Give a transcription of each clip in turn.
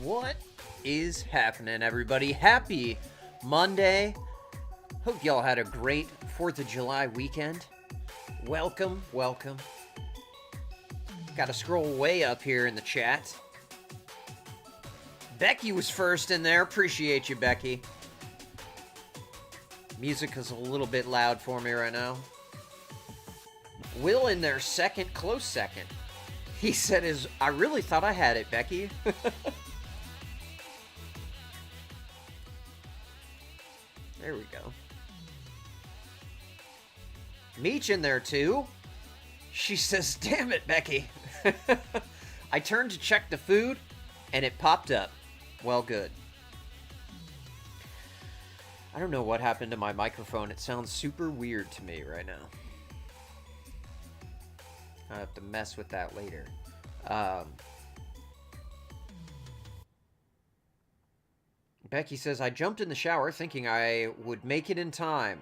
What is happening, everybody? Happy Monday. Hope y'all had a great 4th of July weekend. Welcome. Gotta scroll way up here in the chat. Becky was first in there. Appreciate you, Becky. Music is a little bit loud for me right now. Will in there second, close second. He said, I really thought I had it, Becky. There we go. Meech in there too. She says, damn it, Becky. I turned to check the food, and it popped up. Well, good. I don't know what happened to my microphone. It sounds super weird to me right now. I'll have to mess with that later. Becky says, I jumped in the shower thinking I would make it in time.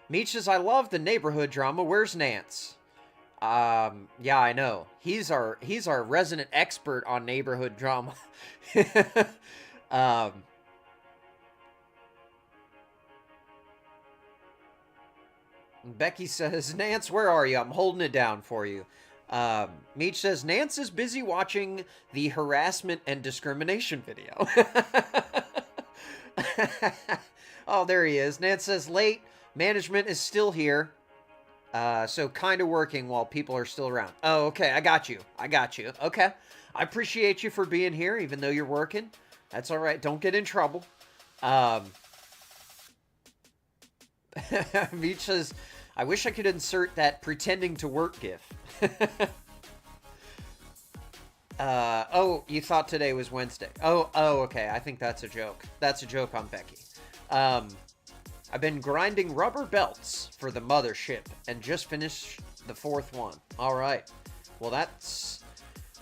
Meech says, I love the neighborhood drama. Where's Nance? Yeah, I know. He's our resident expert on neighborhood drama. Becky says, Nance, where are you? I'm holding it down for you. Meech says, Nance is busy watching the harassment and discrimination video. Oh, there he is. Nance says, late. Management is still here. So kind of working while people are still around. Oh, okay. I got you. Okay. I appreciate you for being here, even though you're working. That's all right. Don't get in trouble. Meech says, I wish I could insert that pretending to work gif. Oh, you thought today was Wednesday. Oh, okay. I think that's a joke. That's a joke on Becky. I've been grinding rubber belts for the mothership and just finished the 4th one. All right. Well, that's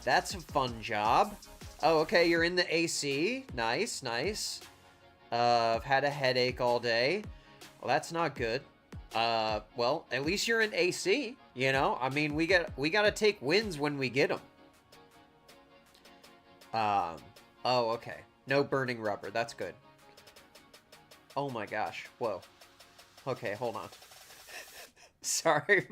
a fun job. Oh, okay. You're in the AC. Nice. I've had a headache all day. Well, that's not good. Well, at least you're in AC, you know? I mean, we gotta take wins when we get them. Oh, okay. No burning rubber. That's good. Oh my gosh. Whoa. Okay, hold on. Sorry,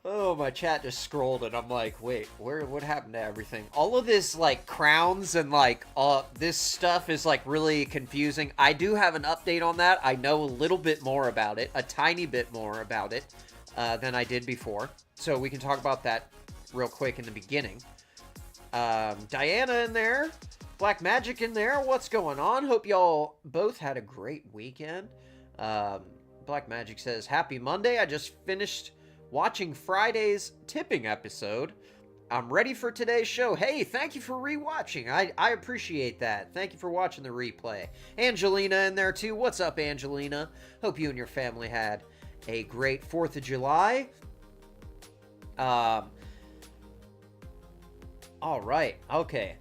my chat just scrolled and I'm like, wait, what happened to everything? All of this, like, crowns and, like, this stuff is, like, really confusing. I do have an update on that. I know a little bit more about it, a tiny bit more about it, than I did before. So we can talk about that real quick in the beginning. Diana in there. Black Magic in there. What's going on? Hope y'all both had a great weekend. Black Magic says, happy Monday. I just finished watching Friday's tipping episode. I'm ready for today's show. Hey, thank you for rewatching. I appreciate that. Thank you for watching the replay. Angelina in there too. What's up, Angelina? Hope you and your family had a great 4th of July. All right. Okay.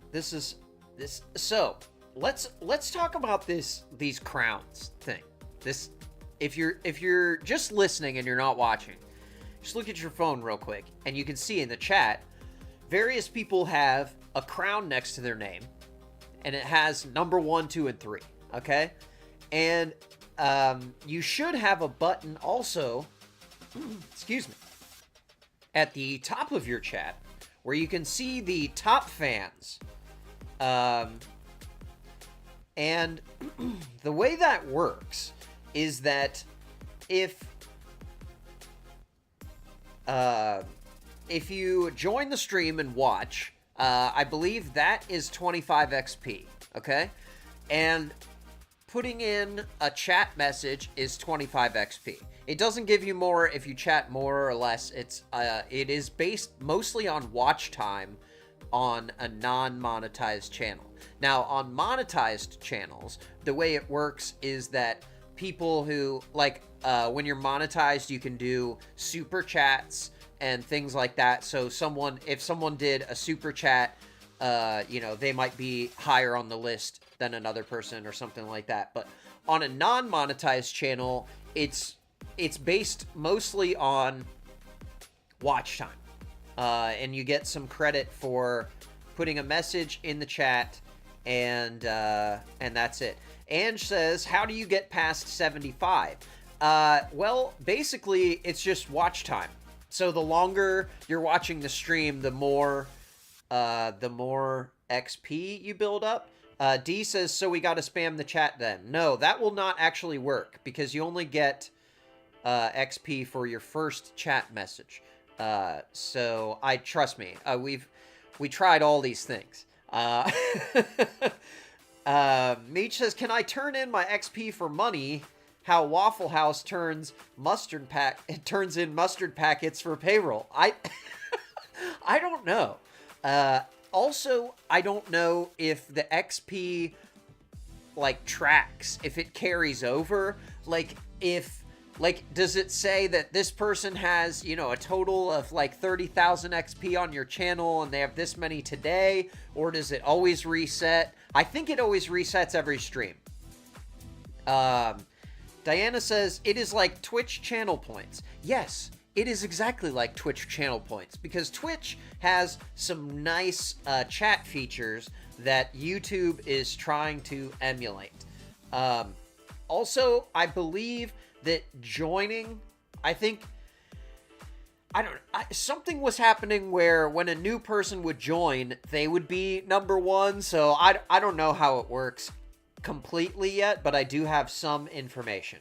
So let's talk about these crowns thing. If you're just listening and you're not watching, just look at your phone real quick, and you can see in the chat, various people have a crown next to their name, and it has number 1, 2, and 3, okay? And you should have a button also, excuse me, at the top of your chat, where you can see the top fans. And the way that works is that if you join the stream and watch, I believe that is 25 XP, okay? And putting in a chat message is 25 XP. It doesn't give you more if you chat more or less. It is based mostly on watch time on a non-monetized channel. Now, on monetized channels, the way it works is that people who, like, when you're monetized, you can do super chats and things like that. So if someone did a super chat, they might be higher on the list than another person or something like that. But on a non-monetized channel, it's based mostly on watch time. And you get some credit for putting a message in the chat, and that's it. Ange says, how do you get past 75? Well, basically, it's just watch time. So the longer you're watching the stream, the more XP you build up. D says, so we gotta spam the chat then. No, that will not actually work, because you only get XP for your first chat message. So trust me, we tried all these things. Meech says, can I turn in my XP for money? How Waffle House turns in mustard packets for payroll. I don't know. Also, I don't know if the XP like tracks, if it carries over, does it say that this person has, you know, a total of like 30,000 XP on your channel and they have this many today, or does it always reset? I think it always resets every stream. Diana says, it is like Twitch channel points. Yes, it is exactly like Twitch channel points, because Twitch has some nice chat features that YouTube is trying to emulate. Also, I believe that joining, something was happening where when a new person would join, they would be number one, so I don't know how it works completely yet, but I do have some information.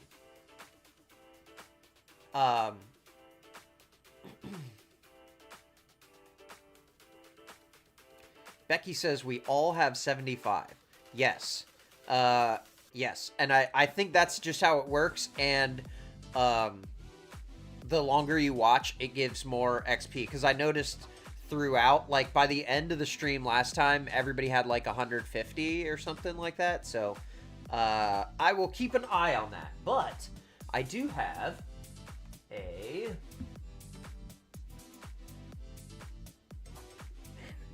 Becky says we all have 75. Yes. Yes. And I think that's just how it works, and the longer you watch, it gives more XP, because I noticed throughout, like, by the end of the stream last time, everybody had like 150 or something like that. So I will keep an eye on that. But I do have a...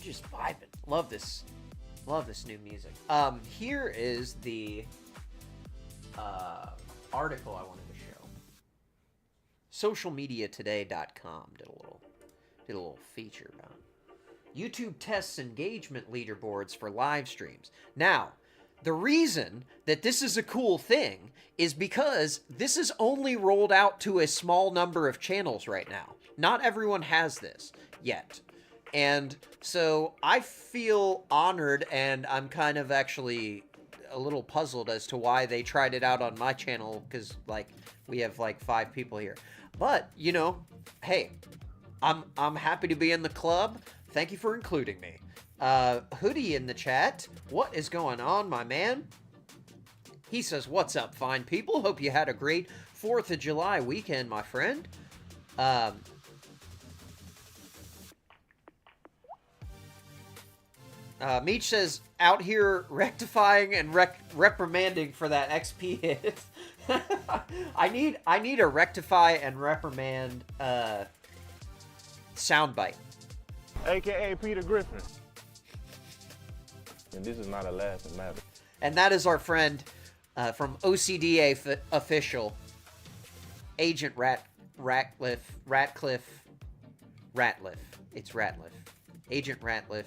just vibing. Love this new music. Here is the article I wanted to show. Socialmediatoday.com did a little feature about it. YouTube tests engagement leaderboards for live streams. Now, the reason that this is a cool thing is because this is only rolled out to a small number of channels right now. Not everyone has this yet. And so I feel honored, and I'm kind of actually a little puzzled as to why they tried it out on my channel, because, like, we have like 5 people here. But, you know, hey, I'm happy to be in the club. Thank you for including me. Hoodie in the chat. What is going on, my man? He says, what's up, fine people? Hope you had a great 4th of July weekend, my friend. Meech says, out here rectifying and reprimanding for that XP hit. I need a rectify and reprimand soundbite. AKA Peter Griffin. And this is not a laughing matter. And that is our friend from OCDA official, Agent Ratcliffe. It's Ratliff. Agent Ratliff.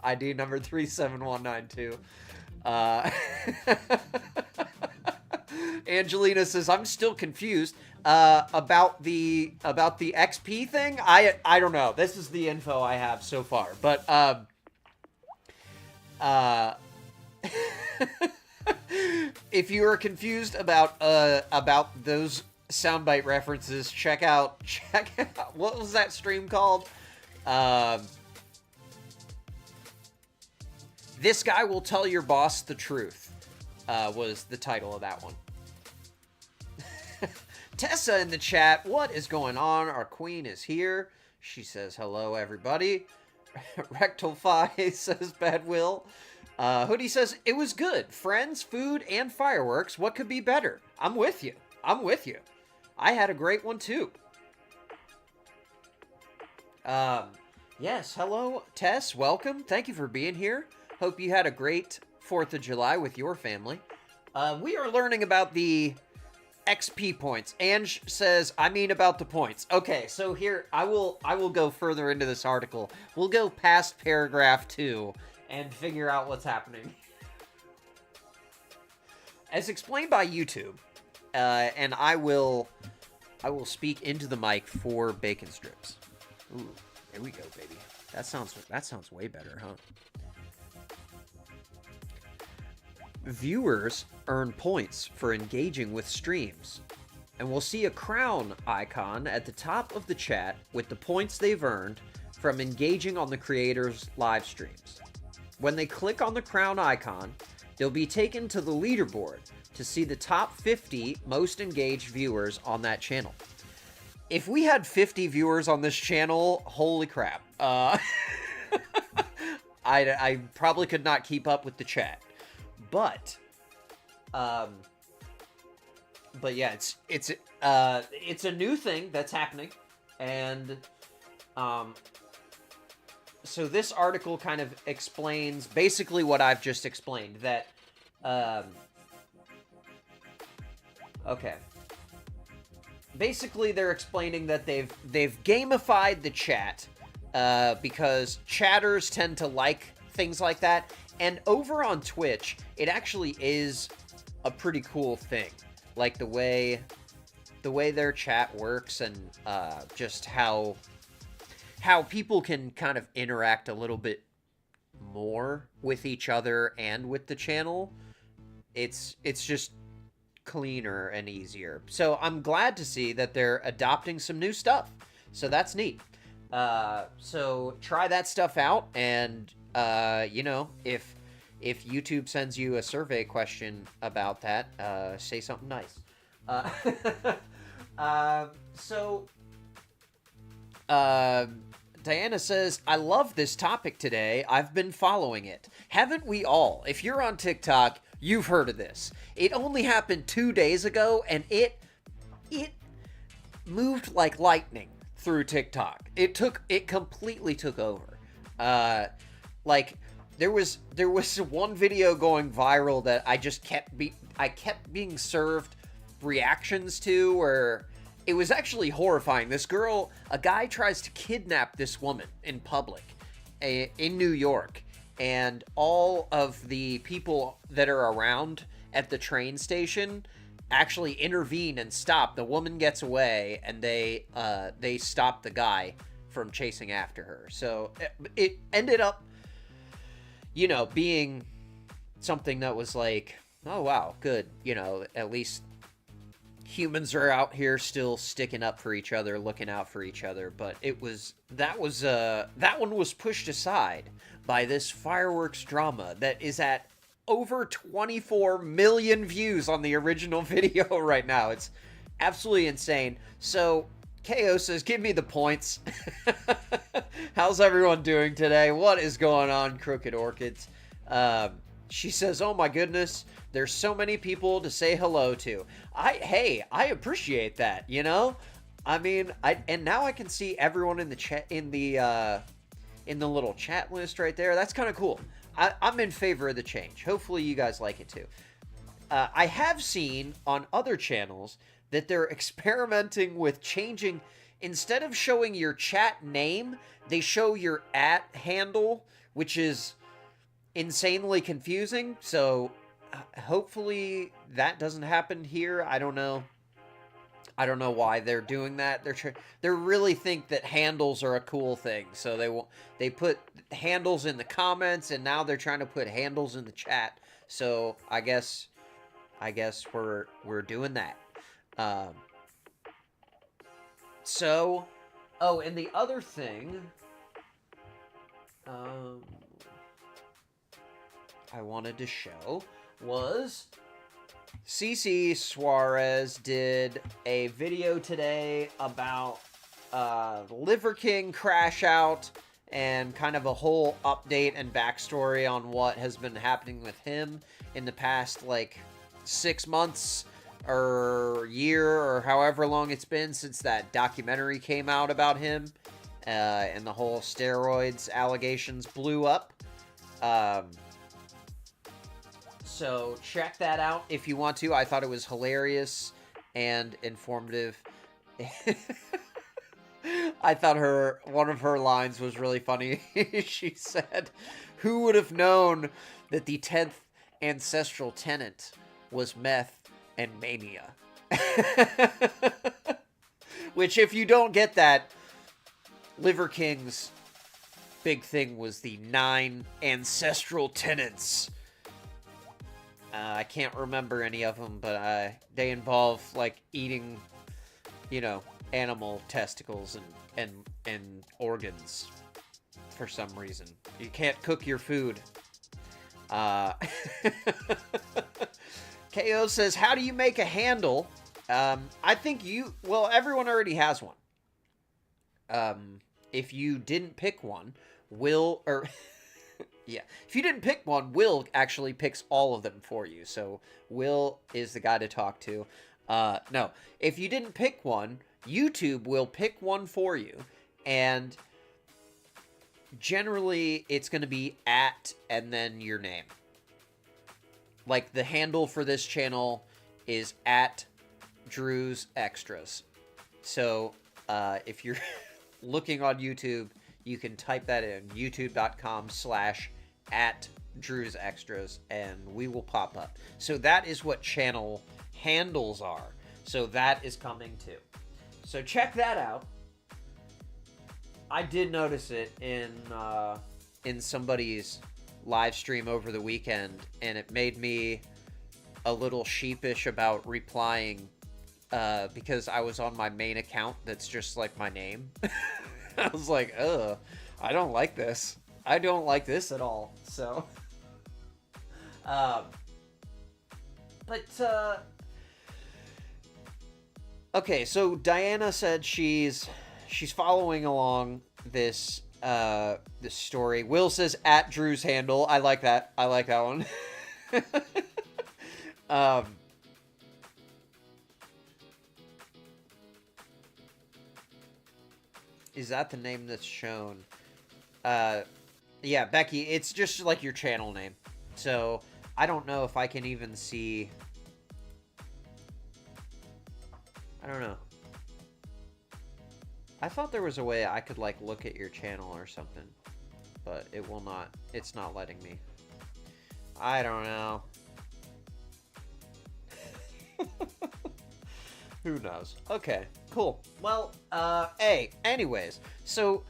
ID number 37192. Angelina says, I'm still confused about the XP thing. I don't know. This is the info I have so far. But if you are confused about those soundbite references, check out what was that stream called? This Guy Will Tell Your Boss the Truth was the title of that one. Tessa in the chat, what is going on? Our queen is here. She says, hello, everybody. Rectify says, Bad Will. Hoodie says, it was good. Friends, food, and fireworks. What could be better? I'm with you. I'm with you. I had a great one, too. Yes, hello, Tess. Welcome. Thank you for being here. Hope you had a great 4th of July with your family. We are learning about the XP points. Ange says, I mean about the points. Okay, so here, I will go further into this article. We'll go past paragraph 2 and figure out what's happening. As explained by YouTube, and I will speak into the mic for bacon strips. Ooh, there we go, baby. That sounds way better, huh? Viewers earn points for engaging with streams, and we'll see a crown icon at the top of the chat with the points they've earned from engaging on the creator's live streams. When they click on the crown icon, they'll be taken to the leaderboard to see the top 50 most engaged viewers on that channel. If we had 50 viewers on this channel, holy crap. I probably could not keep up with the chat. But yeah, it's a new thing that's happening, and so this article kind of explains basically what I've just explained. That okay, basically they're explaining that they've gamified the chat because chatters tend to like things like that. And over on Twitch, it actually is a pretty cool thing. Like the way their chat works, and just how people can kind of interact a little bit more with each other and with the channel. It's just cleaner and easier. So I'm glad to see that they're adopting some new stuff. So that's neat. So try that stuff out, and you know, if YouTube sends you a survey question about that, say something nice. Diana says, I love this topic today. I've been following it. Haven't we all? If you're on TikTok, you've heard of this. It only happened 2 days ago, and it moved like lightning through TikTok. It completely took over. Like, there was one video going viral that I just kept being served reactions to, where it was actually horrifying. A guy tries to kidnap this woman in public in New York, and all of the people that are around at the train station actually intervene and stop. The woman gets away, and they stop the guy from chasing after her. So it ended up, you know, being something that was like, oh wow, good. You know, at least humans are out here still sticking up for each other, looking out for each other. But that one was pushed aside by this fireworks drama that is at over 24 million views on the original video right now. It's absolutely insane. So KO says, give me the points. How's everyone doing today? What is going on, Crooked Orchids? She says, oh my goodness, there's so many people to say hello to. I appreciate that, you know? I mean, and now I can see everyone in the chat, in the little chat list right there. That's kind of cool. I'm in favor of the change. Hopefully you guys like it too. I have seen on other channels that they're experimenting with changing, instead of showing your chat name, they show your @ handle, which is insanely confusing. So hopefully that doesn't happen here. I don't know why they're doing that. They really think that handles are a cool thing. So they put handles in the comments, and now they're trying to put handles in the chat. So I guess we're doing that. And the other thing I wanted to show was CC Suarez did a video today about Liver King crash out, and kind of a whole update and backstory on what has been happening with him in the past, like, 6 months or year, or however long it's been since that documentary came out about him, and the whole steroids allegations blew up. So check that out if you want to. I thought it was hilarious. and informative. I thought one of her lines was really funny. She said, "Who would have known that the 10th ancestral tenant was meth and mania?" Which, if you don't get that, Liver King's big thing was the 9 ancestral tenants. I can't remember any of them, but they involve, like, eating, animal testicles and organs for some reason. You can't cook your food. KO says, how do you make a handle? I think everyone already has one. If you didn't pick one, if you didn't pick one, Will actually picks all of them for you. So Will is the guy to talk to. No, if you didn't pick one, YouTube will pick one for you. And generally, it's going to be @ and then your name. Like, the handle for this channel is @Drew's Extras. So, if you're looking on YouTube, you can type that in, youtube.com/@Drew's Extras, and we will pop up. So that is what channel handles are. So that is coming too. So check that out. I did notice it in somebody's live stream over the weekend, and it made me a little sheepish about replying because I was on my main account that's just like my name. I was like, ugh, I don't like this. I don't like this at all. So, okay, so Diana said she's following along this story. Will says @Drew's handle. I like that. I like that one. Is that the name that's shown? Yeah, Becky, it's just like your channel name. So, I don't know if I can even see... I don't know. I thought there was a way I could, like, look at your channel or something. But it will not. It's not letting me. I don't know. Who knows? Okay, cool. Well, anyways. So,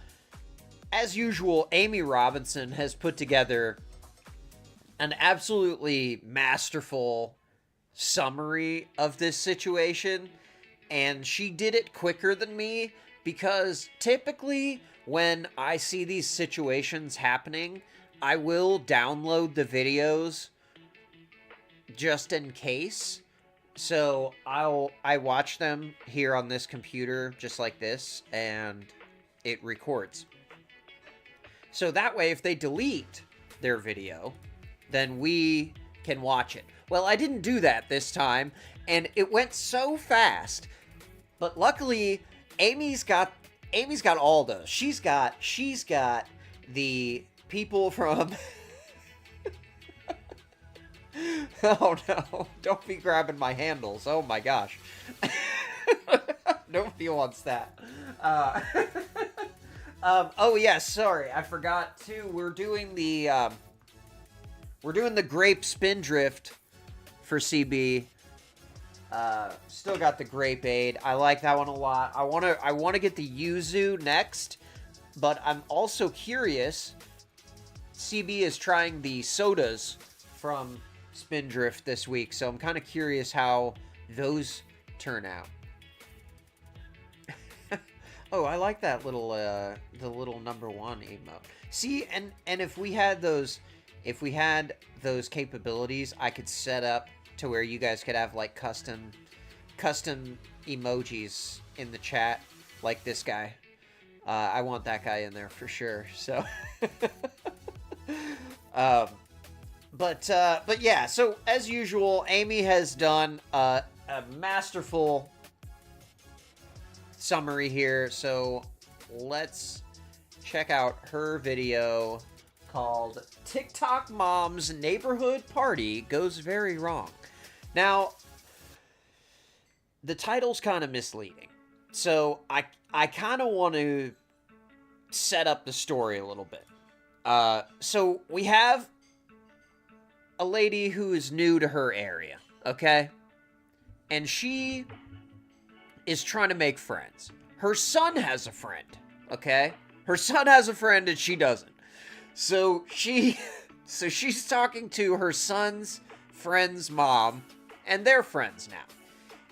as usual, Amy Robinson has put together an absolutely masterful summary of this situation. And she did it quicker than me, because typically when I see these situations happening, I will download the videos just in case. So I watch them here on this computer just like this, and it records. So that way, if they delete their video, then we can watch it. Well, I didn't do that this time, and it went so fast. But luckily, Amy's got all those. She's got the people from... Oh no, don't be grabbing my handles. Oh my gosh. Nobody wants that. Oh yeah, sorry, I forgot too. We're doing the grape spindrift for CB. Still got the grape aid. I like that one a lot. I wanna get the yuzu next, but I'm also curious. CB is trying the sodas from Spindrift this week, so I'm kind of curious how those turn out. Oh, I like that little the little #1 emote. See, and if we had those capabilities, I could set up to where you guys could have like custom emojis in the chat, like this guy. I want that guy in there for sure. So, but yeah. So as usual, Amy has done a masterful summary here. So let's check out her video called "TikTok Mom's Neighborhood Party Goes Very Wrong." Now, the title's kind of misleading. So I kind of want to set up the story a little bit. So we have a lady who is new to her area, okay? And she is trying to make friends. Her son has a friend, okay? Her son has a friend and she doesn't. So she's talking to her son's friend's mom, and they're friends now.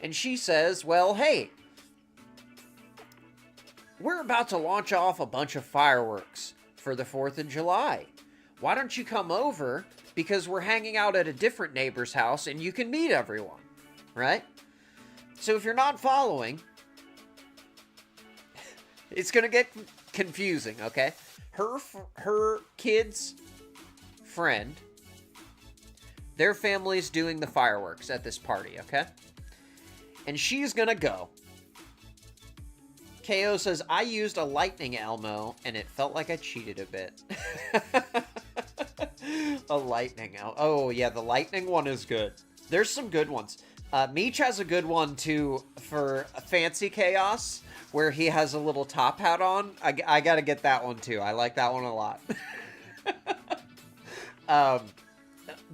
And she says, well, hey, we're about to launch off a bunch of fireworks for the 4th of July. Why don't you come over? Because we're hanging out at a different neighbor's house and you can meet everyone, right? So if you're not following, it's going to get confusing, okay? Her kid's friend, their family's doing the fireworks at this party, okay? And she's going to go. KO says, I used a lightning Elmo, and it felt like I cheated a bit. A lightning Elmo. Oh, yeah, the lightning one is good. There's some good ones. Meech has a good one, too, for Fancy Chaos, where he has a little top hat on. I gotta get that one, too. I like that one a lot.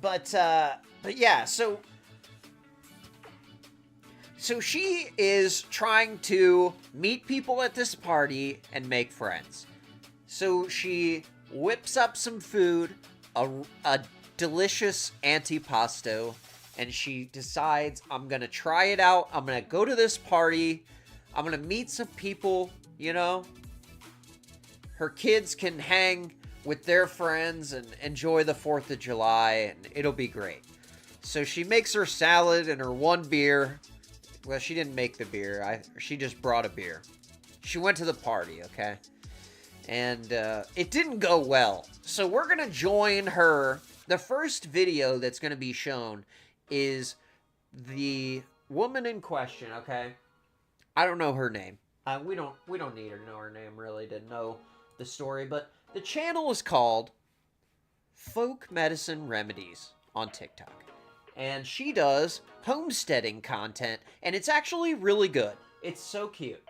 But yeah, so she is trying to meet people at this party and make friends. So she whips up some food, a delicious antipasto, and she decides, I'm going to try it out. I'm going to go to this party. I'm going to meet some people, you know. Her kids can hang with their friends and enjoy the 4th of July, and it'll be great. So she makes her salad and her one beer. Well, she didn't make the beer. She just brought a beer. She went to the party, okay? And it didn't go well. So we're going to join her. The first video that's going to be shown is the woman in question, okay? I don't know her name. We don't need her to know her name, really, to know the story. But the channel is called Folk Medicine Remedies on TikTok. And she does homesteading content, and it's actually really good. It's so cute.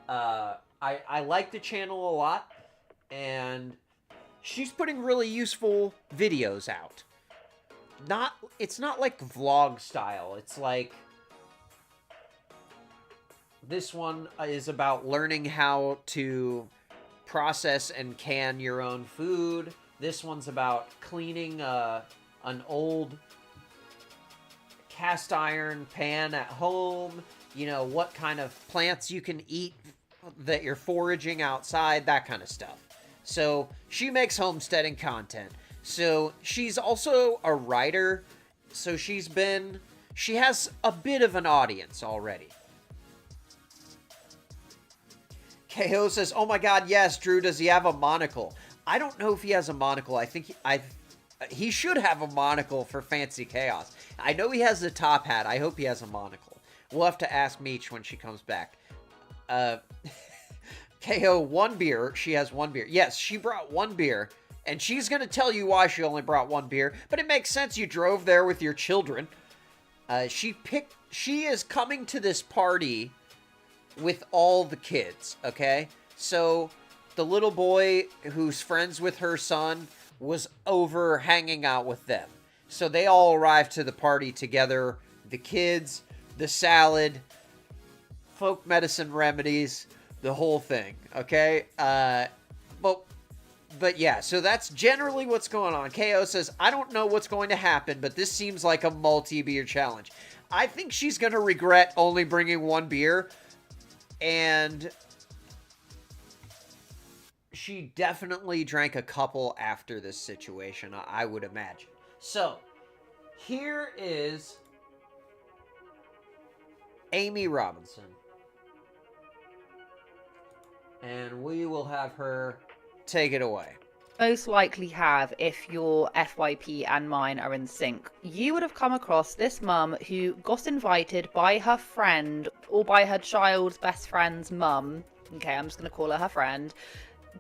I like the channel a lot, and she's putting really useful videos out. It's not like vlog style. It's like, this one is about learning how to process and can your own food. This one's about cleaning an old cast iron pan at home, you know, what kind of plants you can eat that you're foraging outside, that kind of stuff. So she makes homesteading content. So she's also a writer, so she has a bit of an audience already. KO says, oh my god, yes, Drew, does he have a monocle? I don't know if he has a monocle. I think he should have a monocle for Fancy Chaos. I know he has the top hat. I hope he has a monocle. We'll have to ask Meech when she comes back. KO, one beer. She has one beer. Yes, she brought one beer. And she's going to tell you why she only brought one beer. But it makes sense. You drove there with your children. She is coming to this party with all the kids, okay? So the little boy who's friends with her son was over hanging out with them. So they all arrived to the party together. The kids, the salad, folk medicine remedies, the whole thing, okay? But yeah, so that's generally what's going on. KO says, I don't know what's going to happen, but this seems like a multi-beer challenge. I think she's going to regret only bringing one beer, and she definitely drank a couple after this situation, I would imagine. So, here is Amy Robinson. And we will have her take it away. Most likely have, if your FYP and mine are in sync. You would have come across this mum who got invited by her friend, or by her child's best friend's mum, okay, I'm just going to call her friend,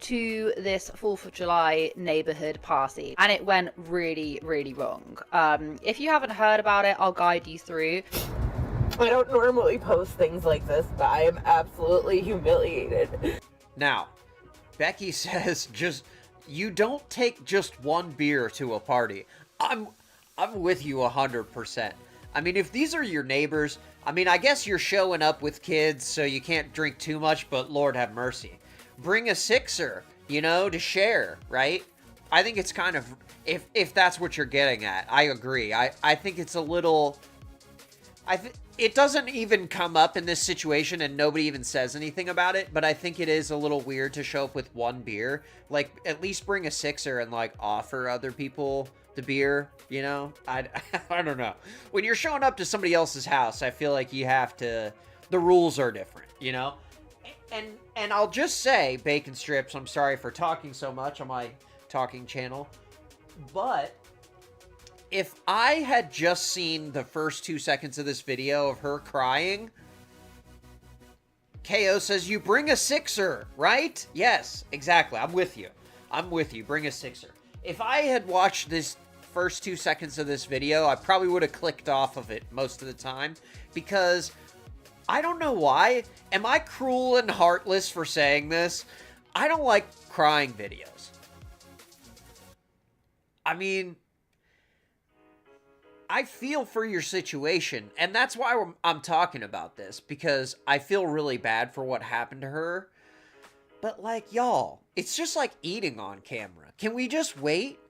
to this 4th of July neighborhood party, and it went really, really wrong. If you haven't heard about it, I'll guide you through. I don't normally post things like this, but I am absolutely humiliated. Now, Becky says you don't take just one beer to a party. I'm with you 100%. I mean, if these are your neighbors, I mean, I guess you're showing up with kids, so you can't drink too much, but Lord have mercy. Bring a sixer, to share, right? I think it's kind of, if that's what you're getting at, I agree. I think it's a little, it doesn't even come up in this situation and nobody even says anything about it, but I think it is a little weird to show up with one beer. Like, at least bring a sixer and, like, offer other people the beer, I don't know. When you're showing up to somebody else's house, I feel like you have to, the rules are different, And I'll just say, bacon strips, I'm sorry for talking so much on my talking channel, but if I had just seen the first 2 seconds of this video of her crying, KO says, you bring a sixer, right? Yes, exactly. I'm with you. Bring a sixer. If I had watched this first 2 seconds of this video, I probably would have clicked off of it most of the time, because I don't know why. Am I cruel and heartless for saying this? I don't like crying videos. I mean, I feel for your situation, and that's why I'm talking about this, because I feel really bad for what happened to her. But, like, y'all, it's just like eating on camera. Can we just wait?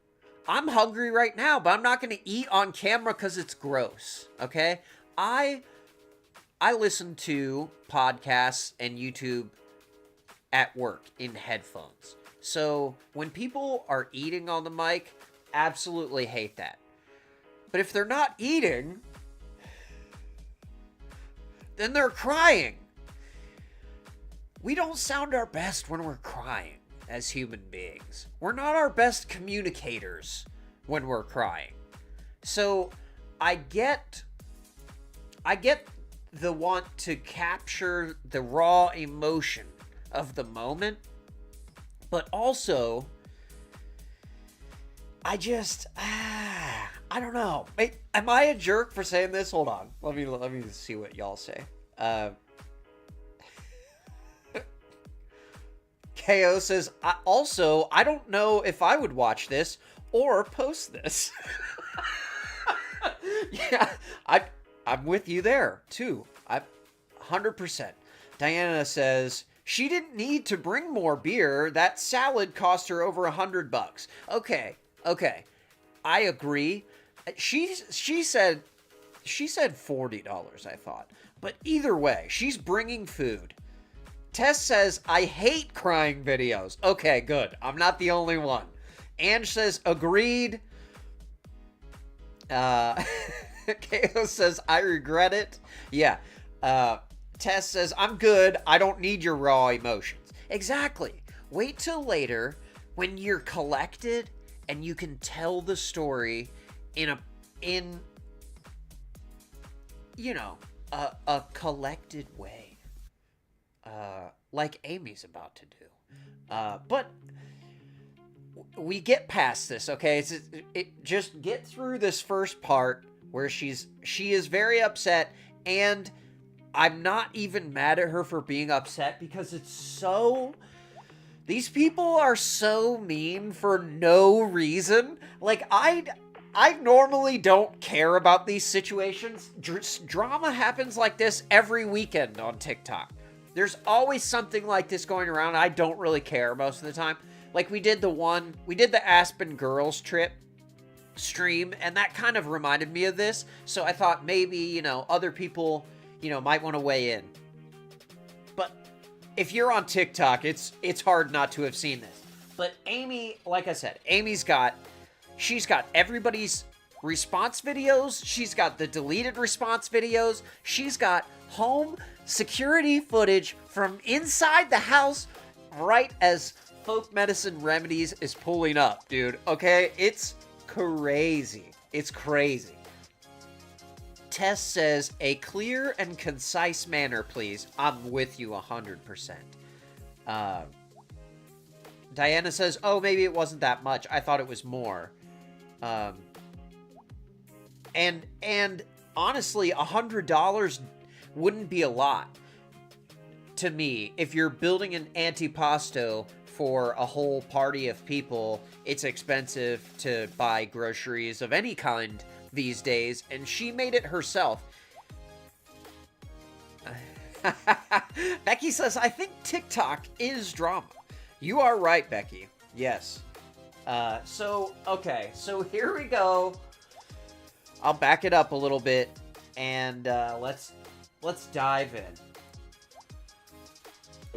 I'm hungry right now, but I'm not going to eat on camera because it's gross, okay? I listen to podcasts and YouTube at work in headphones. So when people are eating on the mic, absolutely hate that. But if they're not eating, then they're crying. We don't sound our best when we're crying as human beings. We're not our best communicators when we're crying. So I get the want to capture the raw emotion of the moment, but also I don't know. Wait, am I a jerk for saying this? Hold on. Let me see what y'all say. KO says, I don't know if I would watch this or post this. Yeah, I'm with you there, too. 100%. Diana says, she didn't need to bring more beer. That salad cost her over $100. Okay. I agree. She said $40, I thought. But either way, she's bringing food. Tess says, I hate crying videos. Okay, good. I'm not the only one. Ange says, agreed. KO says, I regret it. Yeah. Tess says, I'm good. I don't need your raw emotions. Exactly. Wait till later when you're collected and you can tell the story in a collected way. Like Amy's about to do. But we get past this, okay? Just get through this first part where she is very upset, and I'm not even mad at her for being upset because it's so... These people are so mean for no reason. Like, I normally don't care about these situations. Drama happens like this every weekend on TikTok. There's always something like this going around. I don't really care most of the time. Like, we did the Aspen Girls trip stream, and that kind of reminded me of this. So I thought maybe, other people, might want to weigh in. But if you're on TikTok, it's hard not to have seen this. But Amy, like I said, she's got everybody's response videos. She's got the deleted response videos. She's got home security footage from inside the house right as Folk Medicine Remedies is pulling up, dude. Okay? It's crazy. It's crazy. Tess says, a clear and concise manner, please. I'm with you 100%. Diana says, oh, maybe it wasn't that much. I thought it was more. And honestly, $100 wouldn't be a lot to me. If you're building an antipasto for a whole party of people, it's expensive to buy groceries of any kind these days, and she made it herself. Becky says, I think TikTok is drama. You are right, Becky. Yes. Okay, so here we go. I'll back it up a little bit, and let's dive in.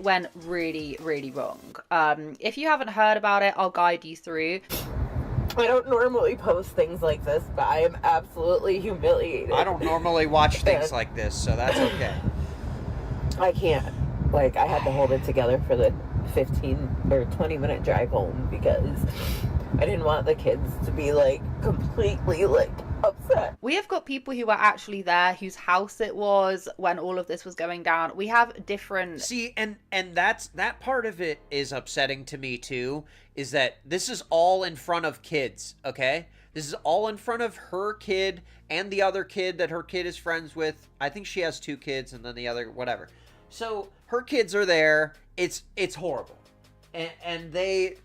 Went really, really wrong. If you haven't heard about it, I'll guide you through. I don't normally post things like this, but I am absolutely humiliated. I don't normally watch things like this, so that's okay. I can't. Like, I had to hold it together for the 15 or 20 minute drive home because I didn't want the kids to be, like, completely, like, upset. We have got people who were actually there, whose house it was when all of this was going down. We have different... See, and that part of it is upsetting to me, too, is that this is all in front of kids, okay? This is all in front of her kid and the other kid that her kid is friends with. I think she has 2 kids and then the other, whatever. So, her kids are there. It's horrible. And they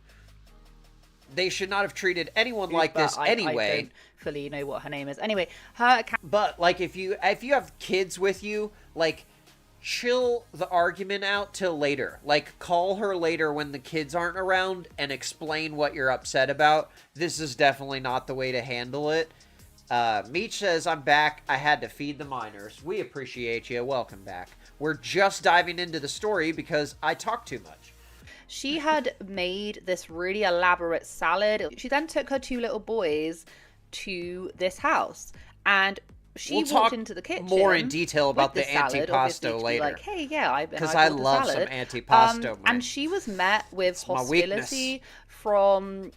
should not have treated anyone like this anyway. I don't fully know what her name is. Anyway, her account... But, like, if you have kids with you, like, chill the argument out till later. Like, call her later when the kids aren't around and explain what you're upset about. This is definitely not the way to handle it. Meech says, I'm back. I had to feed the minors. We appreciate you. Welcome back. We're just diving into the story because I talk too much. She had made this really elaborate salad. She then took her 2 little boys to this house, and she walked into the kitchen. More in detail about the salad, antipasto later. Like, hey, yeah, because I love some antipasto. And she was met with hostility from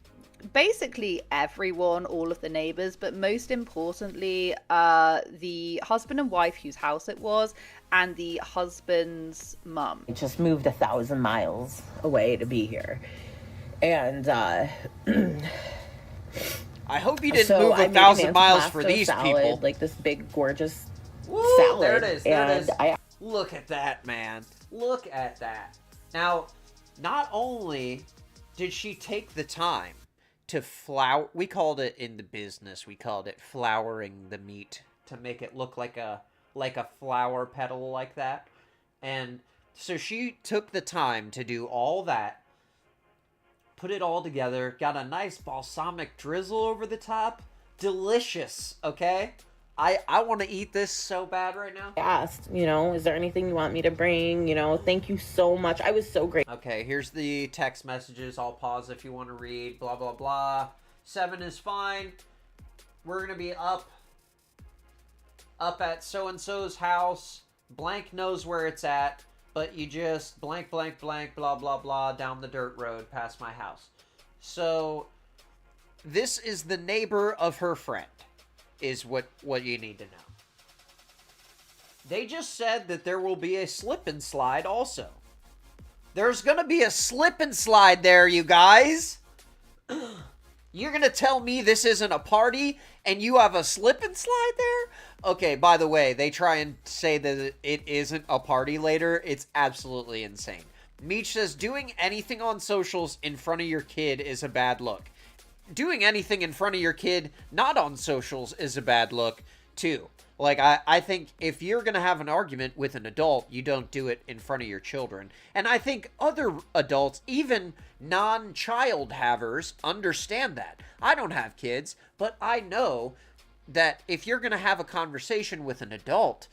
basically everyone, all of the neighbors, but most importantly, the husband and wife whose house it was, and the husband's mum. I just moved 1,000 miles away to be here, and I hope you didn't move 1,000 miles for these salad, people. like this big gorgeous Woo, salad. There it is. There it is. I... Look at that, man. Look at that. Now, not only did she take the time to flour, we called it in the business, we called it flouring the meat to make it look like a flower petal like that. And so she took the time to do all that, put it all together, got a nice balsamic drizzle over the top. Delicious, okay? I want to eat this so bad right now. I asked, is there anything you want me to bring? Thank you so much. I was so grateful. Okay, here's the text messages. I'll pause if you want to read. Blah, blah, blah. 7 is fine. We're going to be up at so-and-so's house. Blank knows where it's at, but you just blank, blank, blank, blah, blah, blah, down the dirt road past my house. So, this is the neighbor of her friend, is what you need to know. They just said that there will be a slip and slide also. There's gonna be a slip and slide there, you guys. You're gonna tell me this isn't a party and you have a slip and slide there? Okay, by the way, they try and say that it isn't a party later. It's absolutely insane. Meech says, doing anything on socials in front of your kid is a bad look. Doing anything in front of your kid not on socials is a bad look too. Like, I think if you're gonna have an argument with an adult, you don't do it in front of your children. And I think other adults, even non-child havers, understand that. I don't have kids, but I know that if you're gonna have a conversation with an adult,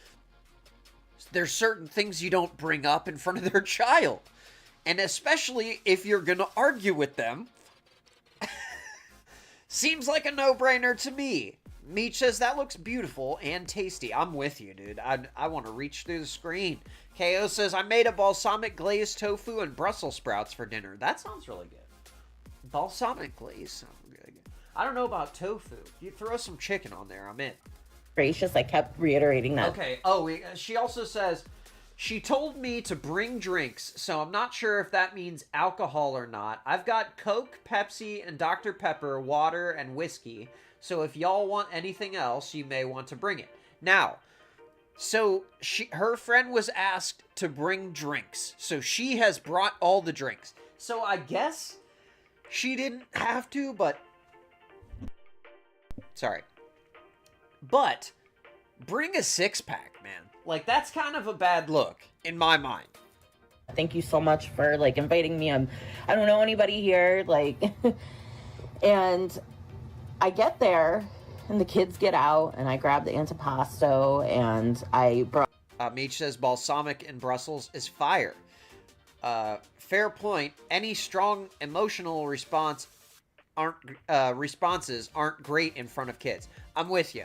there's certain things you don't bring up in front of their child. And especially if you're gonna argue with them. Seems like a no-brainer to me. Meech says, that looks beautiful and tasty. I'm with you, dude. I want to reach through the screen. KO says, I made a balsamic glazed tofu and Brussels sprouts for dinner. That sounds really good. Balsamic glaze sounds really good. I don't know about tofu. You throw some chicken on there, I'm in. Gracious, I kept reiterating that. Okay. Oh, she also says, she told me to bring drinks, so I'm not sure if that means alcohol or not. I've got Coke, Pepsi, and Dr. Pepper, water, and whiskey. So if y'all want anything else, you may want to bring it. Now, so her friend was asked to bring drinks. So she has brought all the drinks. So I guess she didn't have to, but... Sorry. But bring a six-pack, man. Like, that's kind of a bad look, in my mind. Thank you so much for, like, inviting me. I don't know anybody here, like... And I get there, and the kids get out, and I grab the antipasto, and I brought... Meech says balsamic in Brussels is fire. Fair point. Any strong emotional responses aren't great in front of kids. I'm with you.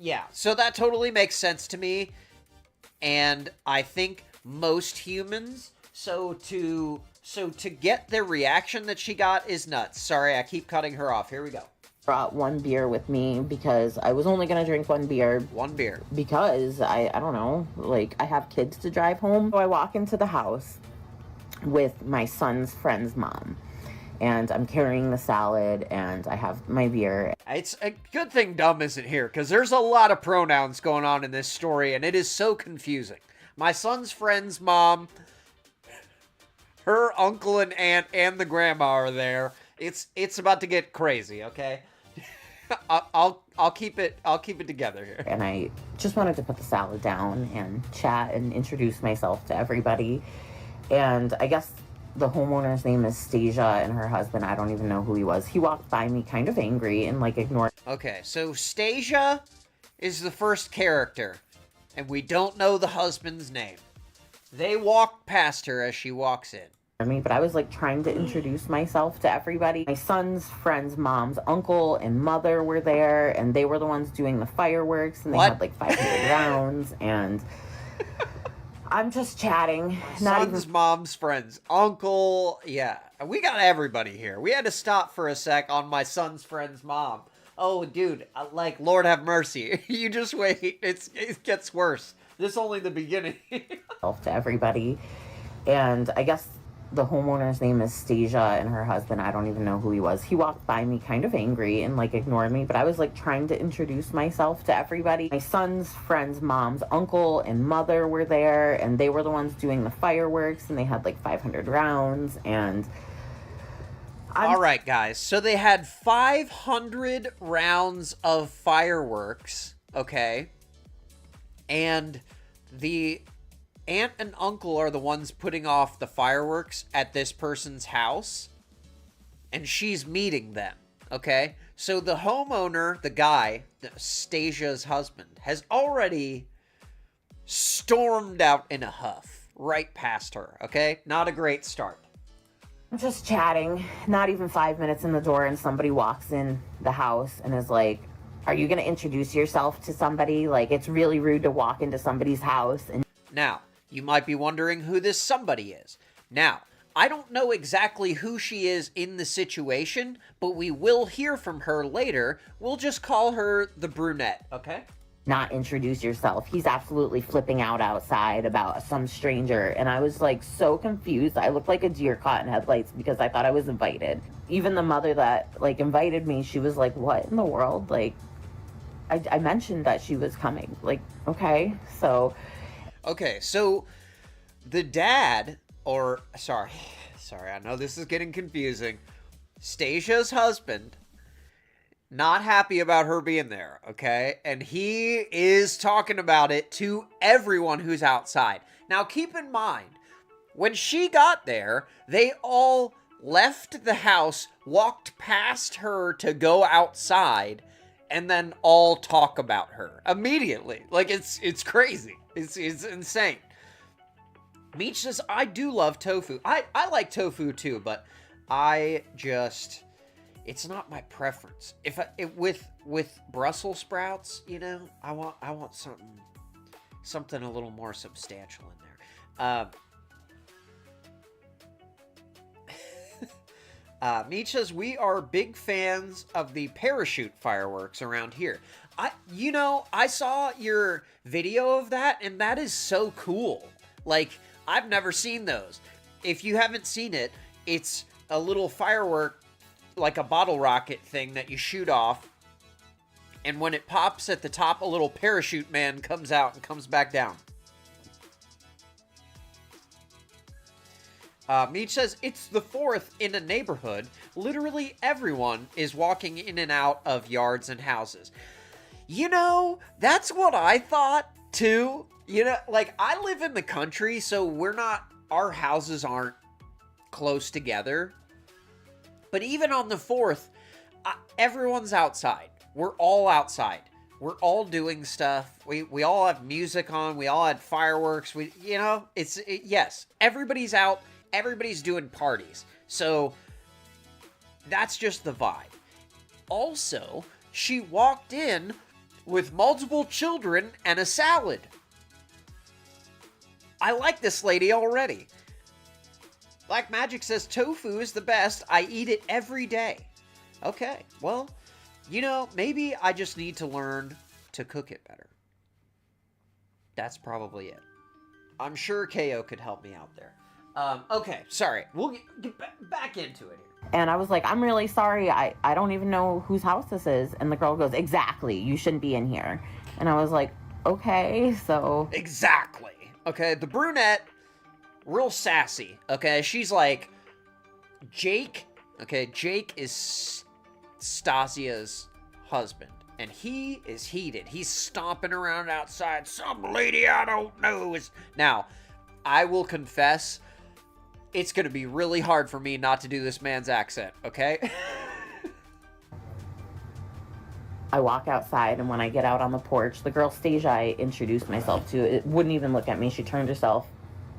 Yeah, so that totally makes sense to me. And I think most humans, so to get the reaction that she got is nuts. Sorry, I keep cutting her off. Here we go. Brought one beer with me because I was only going to drink one beer. One beer. Because I don't know, like, I have kids to drive home. So I walk into the house with my son's friend's mom. And I'm carrying the salad, and I have my beer. It's a good thing Dumb isn't here, because there's a lot of pronouns going on in this story, and it is so confusing. My son's friend's mom, her uncle and aunt, and the grandma are there. It's about to get crazy, okay? I'll keep it together here. And I just wanted to put the salad down and chat and introduce myself to everybody. And I guess the homeowner's name is Stasia, and her husband, I don't even know who he was. He walked by me kind of angry and, like, ignored. Okay, so Stasia is the first character, and we don't know the husband's name. They walk past her as she walks in. Me, but I was, like, trying to introduce myself to everybody. My son's friend's mom's uncle and mother were there, and they were the ones doing the fireworks, and they had, like, 500 rounds, and... I'm just chatting. Son's mom's friends. Uncle. Yeah. We got everybody here. We had to stop for a sec on my son's friend's mom. Oh, dude. Like, Lord have mercy. You just wait. It gets worse. This is only the beginning. To everybody. And I guess the homeowner's name is Stasia, and her husband, I don't even know who he was. He walked by me kind of angry and, like, ignored me, but I was, like, trying to introduce myself to everybody. My son's friend's mom's uncle and mother were there, and they were the ones doing the fireworks, and they had, like, 500 rounds, and... All right, guys. So they had 500 rounds of fireworks, okay? And the... aunt and uncle are the ones putting off the fireworks at this person's house, and she's meeting them, okay? So the homeowner, the guy, Stasia's husband, has already stormed out in a huff right past her, okay? Not a great start. I'm just chatting, not even 5 minutes in the door, and somebody walks in the house and is like, are you going to introduce yourself to somebody? Like, it's really rude to walk into somebody's house. And now, you might be wondering who this somebody is. Now, I don't know exactly who she is in the situation, but we will hear from her later. We'll just call her the brunette, okay? Not introduce yourself. He's absolutely flipping out outside about some stranger. And I was, like, so confused. I looked like a deer caught in headlights because I thought I was invited. Even the mother that, like, invited me, she was like, what in the world? Like, I mentioned that she was coming. Like, okay, so... Okay, so the dad, or, sorry, I know this is getting confusing. Stasia's husband, not happy about her being there, okay? And he is talking about it to everyone who's outside. Now, keep in mind, when she got there, they all left the house, walked past her to go outside, and then all talk about her immediately. Like, it's crazy. It's insane. Meech says, I do love tofu. I like tofu too, but it's not my preference. With Brussels sprouts, you know, I want something a little more substantial in there. Meech says, we are big fans of the parachute fireworks around here. I saw your video of that, and that is so cool. Like, I've never seen those. If you haven't seen it, it's a little firework like a bottle rocket thing that you shoot off. And when it pops at the top, a little parachute man comes out and comes back down. Meech says, it's the 4th in a neighborhood. Literally everyone is walking in and out of yards and houses. You know, that's what I thought, too. You know, like, I live in the country, so our houses aren't close together. But even on the 4th, everyone's outside. We're all outside. We're all doing stuff. We all have music on. We all had fireworks. Yes, everybody's out. Everybody's doing parties. So that's just the vibe. Also, she walked in with multiple children and a salad. I like this lady already. Black Magic says tofu is the best. I eat it every day. Okay, well, you know, maybe I just need to learn to cook it better. That's probably it. I'm sure KO could help me out there. Okay, sorry. We'll get back into it here. And I was like, I'm really sorry. I don't even know whose house this is. And the girl goes, exactly. You shouldn't be in here. And I was like, okay, so. Exactly. Okay, the brunette, real sassy. Okay, she's like, Jake. Okay, Jake is Stasia's husband. And he is heated. He's stomping around outside. Some lady I don't know is. Now, I will confess, it's going to be really hard for me not to do this man's accent, okay? I walk outside, and when I get out on the porch, the girl Stasia I introduced myself to, it wouldn't even look at me. She turned herself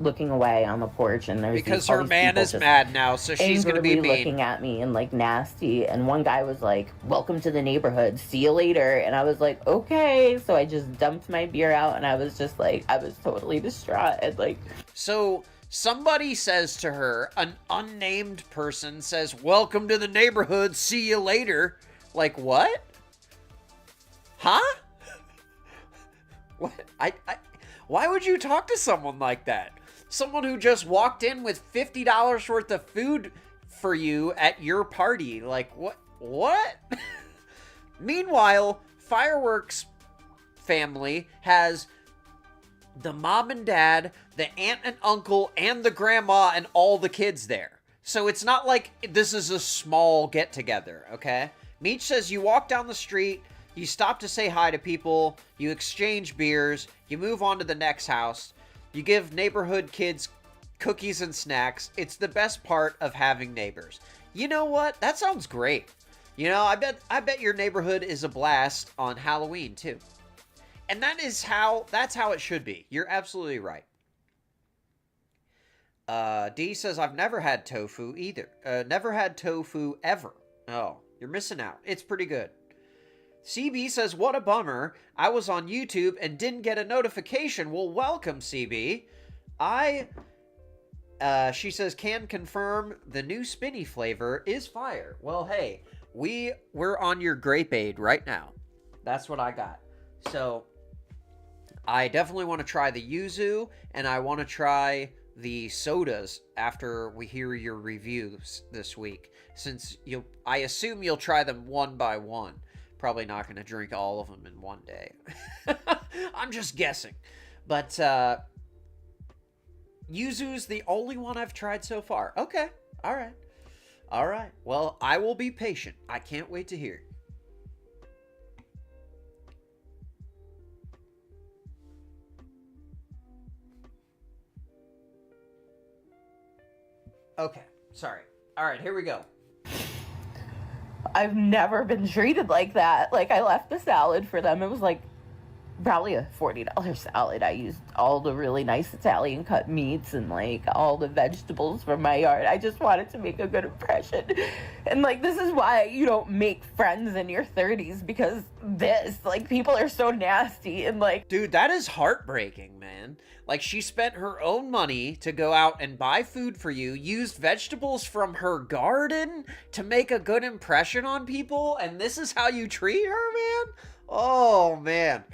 looking away on the porch, and there's because her man is mad now, so she's going to be mean. Looking at me and like nasty. And one guy was like, "Welcome to the neighborhood. See you later." And I was like, "Okay." So I just dumped my beer out, and I was just like, I was totally distraught. And like, so somebody says to her, an unnamed person says, "Welcome to the neighborhood. See you later." Like what? Huh? What? Why would you talk to someone like that? Someone who just walked in with $50 worth of food for you at your party. Like, what? Meanwhile, Fireworks family has the mom and dad, the aunt and uncle, and the grandma, and all the kids there. So it's not like this is a small get-together, okay? Meech says you walk down the street, you stop to say hi to people, you exchange beers, you move on to the next house, you give neighborhood kids cookies and snacks. It's the best part of having neighbors. You know what? That sounds great. You know, I bet your neighborhood is a blast on Halloween too. And that's how it should be. You're absolutely right. D says, I've never had tofu either. Never had tofu ever. Oh, you're missing out. It's pretty good. CB says, what a bummer. I was on YouTube and didn't get a notification. Well, welcome, CB. She says, can confirm the new spinny flavor is fire. Well, hey, we're on your grape aid right now. That's what I got. So, I definitely want to try the yuzu, and I want to try the sodas after we hear your reviews this week. Since I assume you'll try them one by one. Probably not going to drink all of them in one day. I'm just guessing. But yuzu's the only one I've tried so far. Okay. All right. All right. Well, I will be patient. I can't wait to hear. Okay. Sorry. All right. Here we go. I've never been treated like that. Like, I left the salad for them. It was like probably a $40 salad. I used all the really nice Italian cut meats and like all the vegetables from my yard. I just wanted to make a good impression. And like, this is why you don't make friends in your 30s, because people are so nasty. And like, dude, that is heartbreaking, man. Like, she spent her own money to go out and buy food for you, used vegetables from her garden to make a good impression on people, and this is how you treat her, man? Oh, man.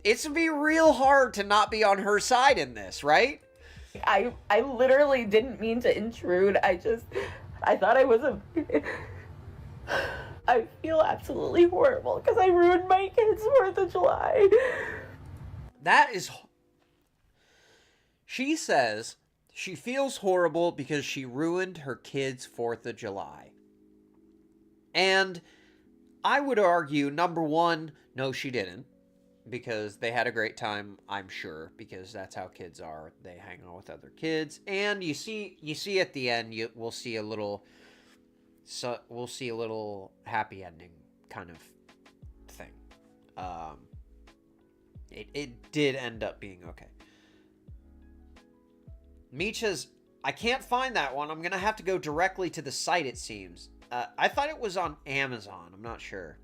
It's gonna be real hard to not be on her side in this, right? I literally didn't mean to intrude. I thought I was I feel absolutely horrible because I ruined my kids' 4th of July. That is... She says she feels horrible because she ruined her kids' 4th of July. And I would argue, number one, no, she didn't. Because they had a great time, I'm sure, because that's how kids are. They hang out with other kids. And you see at the end, we'll see a little happy ending kind of thing. It did end up being okay. Meech's, I can't find that one. I'm going to have to go directly to the site, it seems. I thought it was on Amazon. I'm not sure.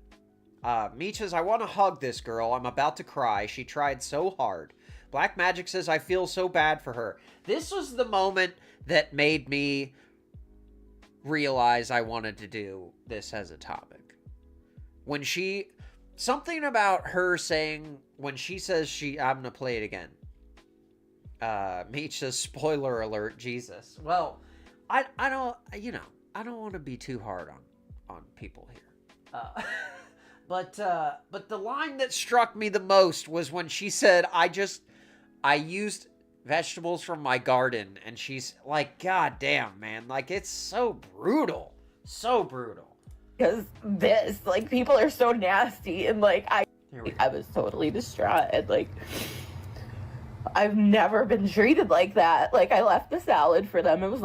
Meech says, I want to hug this girl. I'm about to cry. She tried so hard. Black Magic says, I feel so bad for her. This was the moment that made me realize I wanted to do this as a topic. When something about her saying, when she says I'm going to play it again. Meech says, spoiler alert, Jesus. Well, I don't want to be too hard on people here. But the line that struck me the most was when she said, I used vegetables from my garden. And she's like, God damn, man. Like, it's so brutal. So brutal. Because people are so nasty. And, I was totally distraught. And, I've never been treated like that. I left the salad for them. It was,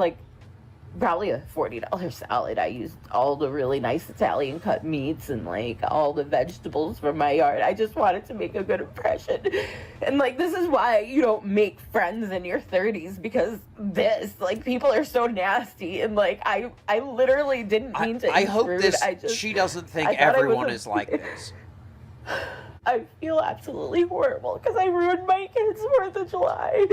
probably a $40 salad. I used all the really nice Italian cut meats and all the vegetables from my yard. I just wanted to make a good impression. And this is why you don't make friends in your 30s, because people are so nasty. And I literally didn't mean to. I hope she doesn't think everyone is like this. I feel absolutely horrible because I ruined my kids' 4th of July.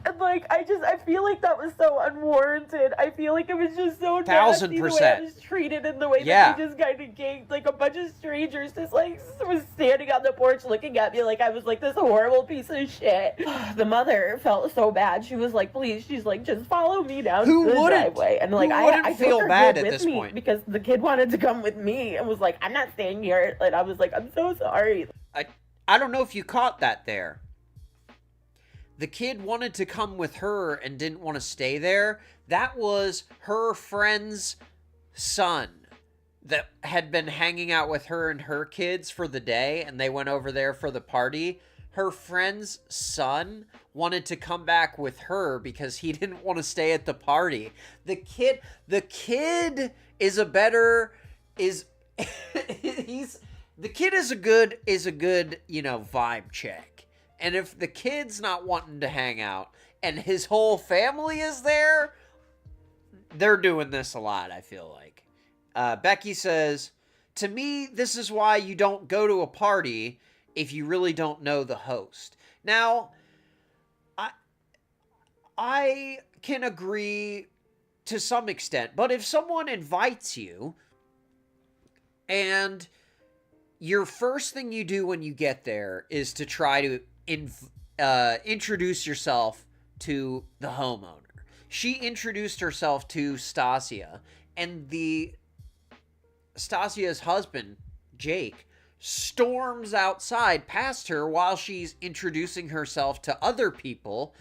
And I feel like that was so unwarranted. I feel like it was just so nasty the way I was treated, and the way that they just kind of ganked a bunch of strangers just was standing on the porch looking at me like I was this horrible piece of shit. The mother felt so bad. She was please, she's just follow me down to the driveway. And I feel took her bad kid at with this me point because the kid wanted to come with me and was I'm not staying here. And I was I'm so sorry. I don't know if you caught that there. The kid wanted to come with her and didn't want to stay there. That was her friend's son that had been hanging out with her and her kids for the day, and they went over there for the party. Her friend's son wanted to come back with her because he didn't want to stay at the party. The kid is a good, vibe check. And if the kid's not wanting to hang out and his whole family is there, they're doing this a lot, I feel like. Becky says, to me, this is why you don't go to a party if you really don't know the host. Now, I can agree to some extent, but if someone invites you and your first thing you do when you get there is to try to introduce yourself to the homeowner. She introduced herself to Stasia, and Stasia's husband, Jake, storms outside past her while she's introducing herself to other people,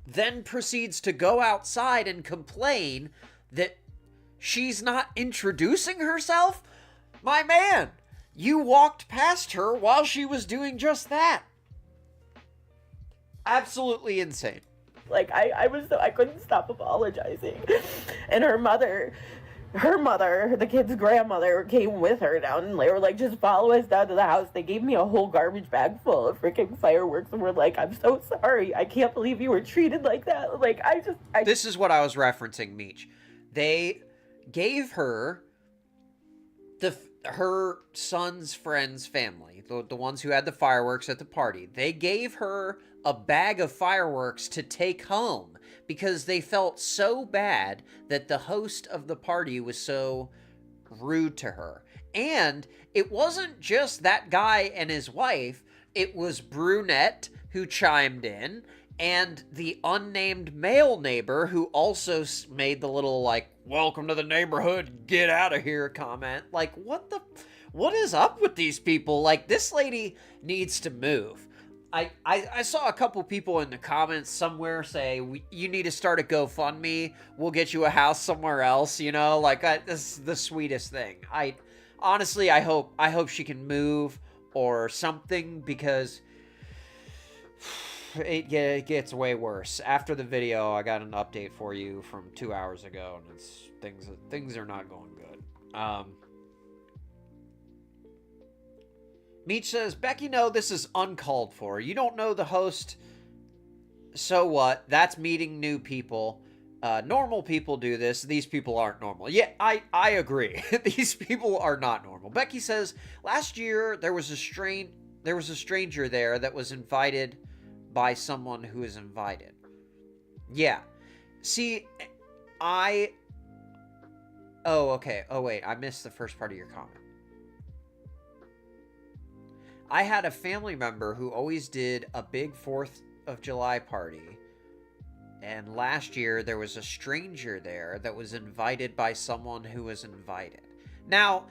then proceeds to go outside and complain that she's not introducing herself. My man, you walked past her while she was doing just that. Absolutely insane. I couldn't stop apologizing. And her mother, the kid's grandmother, came with her down, and they were just follow us down to the house. They gave me a whole garbage bag full of freaking fireworks, and we're I'm so sorry. I can't believe you were treated like that. This is what I was referencing, Meech. They gave her her son's friend's family, the ones who had the fireworks at the party, they gave her a bag of fireworks to take home because they felt so bad that the host of the party was so rude to her. And it wasn't just that guy and his wife, it was Brunette who chimed in, and the unnamed male neighbor who also made the little, like, welcome to the neighborhood, get out of here comment. Like, what is up with these people? Like, this lady needs to move. I saw a couple people in the comments somewhere say, you need to start a GoFundMe, we'll get you a house somewhere else, you know? Like, this is the sweetest thing. Honestly, I hope she can move or something, because it gets way worse. After the video, I got an update for you from 2 hours ago, and things are not going good. Meech says, Becky, no, this is uncalled for. You don't know the host, so what? That's meeting new people. Normal people do this. These people aren't normal. Yeah, I agree. These people are not normal. Becky says, last year there was a stranger there that was invited by someone who is invited. Yeah. See, oh, okay. Oh, wait. I missed the first part of your comment. I had a family member who always did a big 4th of July party. And last year, there was a stranger there that was invited by someone who was invited. Now,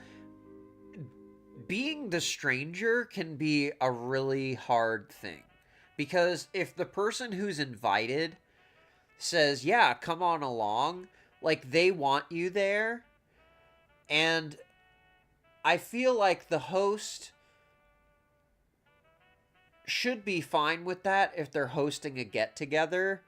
being the stranger can be a really hard thing. Because if the person who's invited says, yeah, come on along, like, they want you there. And I feel like the host should be fine with that if they're hosting a get-together.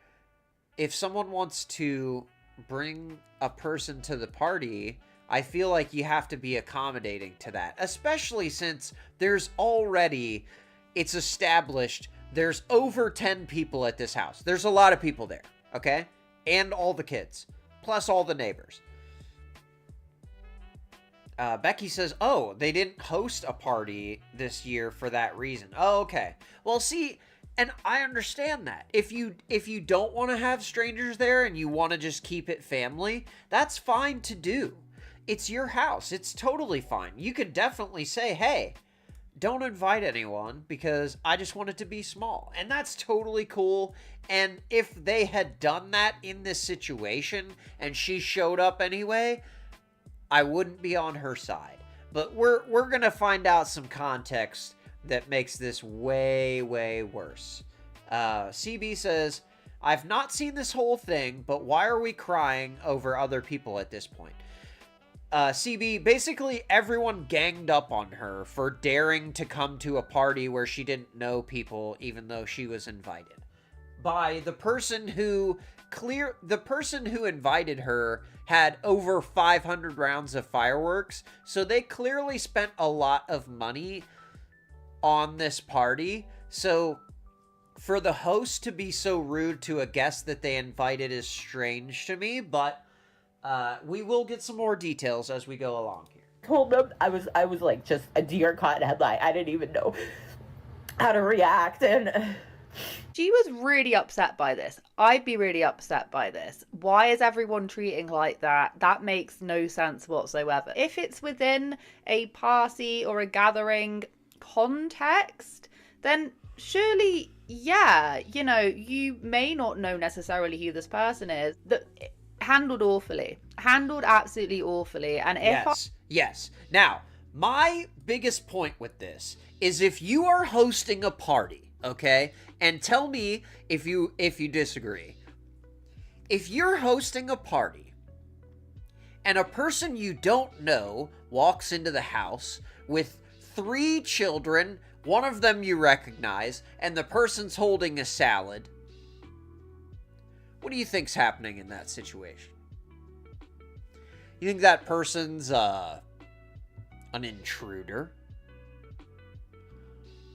If someone wants to bring a person to the party, I feel like you have to be accommodating to that. Especially since it's established, there's over 10 people at this house. There's a lot of people there, okay? And all the kids, plus all the neighbors. Becky says, oh, they didn't host a party this year for that reason. Oh, okay. Well, see, and I understand that. If you don't want to have strangers there and you want to just keep it family, that's fine to do. It's your house. It's totally fine. You could definitely say, hey, don't invite anyone because I just want it to be small. And that's totally cool. And if they had done that in this situation and she showed up anyway, I wouldn't be on her side. But we're going to find out some context that makes this way, way worse. CB says, I've not seen this whole thing, but why are we crying over other people at this point? CB, basically everyone ganged up on her for daring to come to a party where she didn't know people, even though she was invited. By the person who invited her had over 500 rounds of fireworks, so they clearly spent a lot of money on this party. So for the host to be so rude to a guest that they invited is strange to me, but we will get some more details as we go along here. Told them I was like just a deer caught in a headlight. I didn't even know how to react, and she was really upset by this. I'd be really upset by this. Why is everyone treating like that? That makes no sense whatsoever. If it's within a party or a gathering context, then surely, yeah, you know, you may not know necessarily who this person is. Handled absolutely awfully. And yes. Now, my biggest point with this is if you are hosting a party, okay, and tell me if you disagree. If you're hosting a party and a person you don't know walks into the house with 3 children, one of them you recognize, and the person's holding a salad, what do you think's happening in that situation? You think that person's an intruder?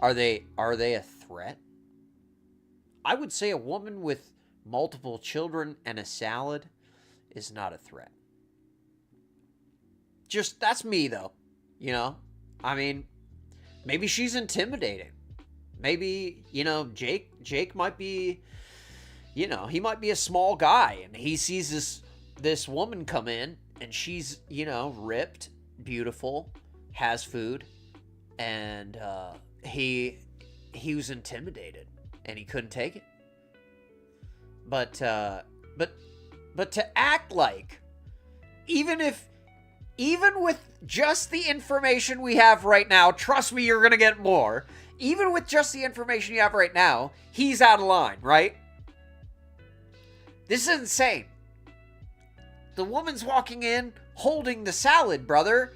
Are they a threat? I would say a woman with multiple children and a salad is not a threat. Just, that's me though, you know? I mean, maybe she's intimidating. Maybe, you know, Jake might be, you know, he might be a small guy and he sees this woman come in and she's, you know, ripped, beautiful, has food, and he was intimidated and he couldn't take it. but to act like, even with just the information we have right now, trust me, you're gonna get more. Even with just the information you have right now, he's out of line, right? This is insane. The woman's walking in holding the salad, brother.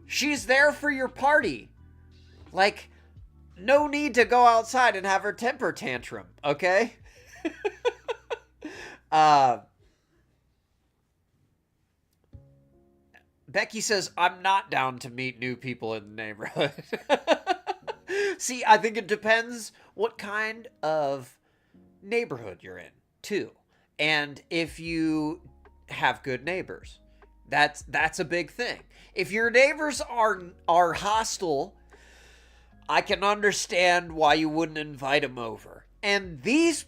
She's there for your party. Like, no need to go outside and have her temper tantrum, okay? Becky says, I'm not down to meet new people in the neighborhood. See, I think it depends what kind of neighborhood you're in, too. And if you have good neighbors, that's a big thing. If your neighbors are hostile, I can understand why you wouldn't invite them over. And if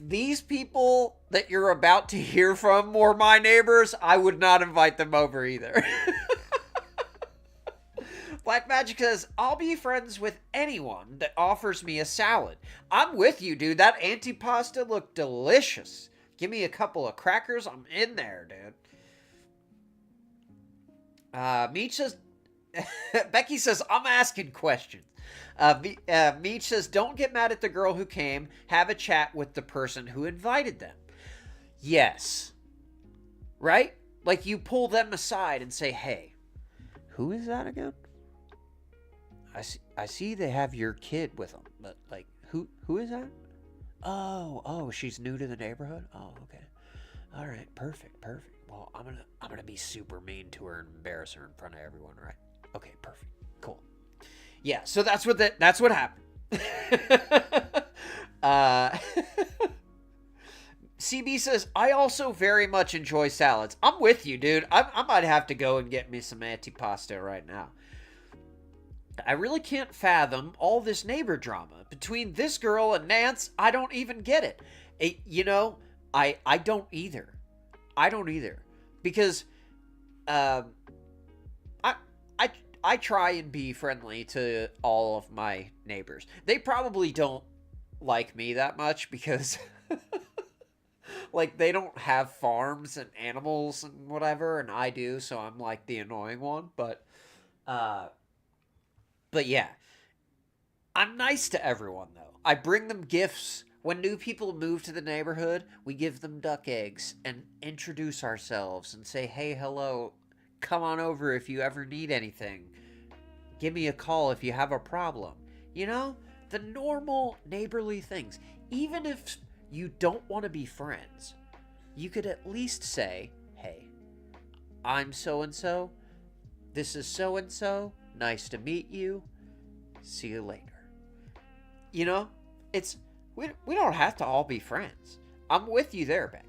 these people that you're about to hear from were my neighbors, I would not invite them over either. Black Magic says, I'll be friends with anyone that offers me a salad. I'm with you, dude. That antipasta looked delicious. Give me a couple of crackers. I'm in there, dude. Meech says, Becky says, I'm asking questions. Meech says, don't get mad at the girl who came. Have a chat with the person who invited them. Yes. Right? Like, you pull them aside and say, hey, who is that again? I see they have your kid with them, but, like, who is that? Oh, she's new to the neighborhood? Oh, okay. All right, perfect. Well, I'm gonna be super mean to her and embarrass her in front of everyone, right? Okay, perfect. Cool. Yeah, so that's what happened. CB says, I also very much enjoy salads. I'm with you, dude. I might have to go and get me some antipasta right now. I really can't fathom all this neighbor drama. Between this girl and Nance, I don't even get it. I don't either. Because I try and be friendly to all of my neighbors. They probably don't like me that much because like, they don't have farms and animals and whatever, and I do, so I'm like the annoying one. But yeah, I'm nice to everyone, though. I bring them gifts. When new people move to the neighborhood, we give them duck eggs and introduce ourselves and say, hey, hello, come on over if you ever need anything. Give me a call if you have a problem. You know, the normal neighborly things. Even if you don't want to be friends, you could at least say, hey, I'm so-and-so. This is so-and-so. Nice to meet you. See you later. You know, we don't have to all be friends. I'm with you there, Becky.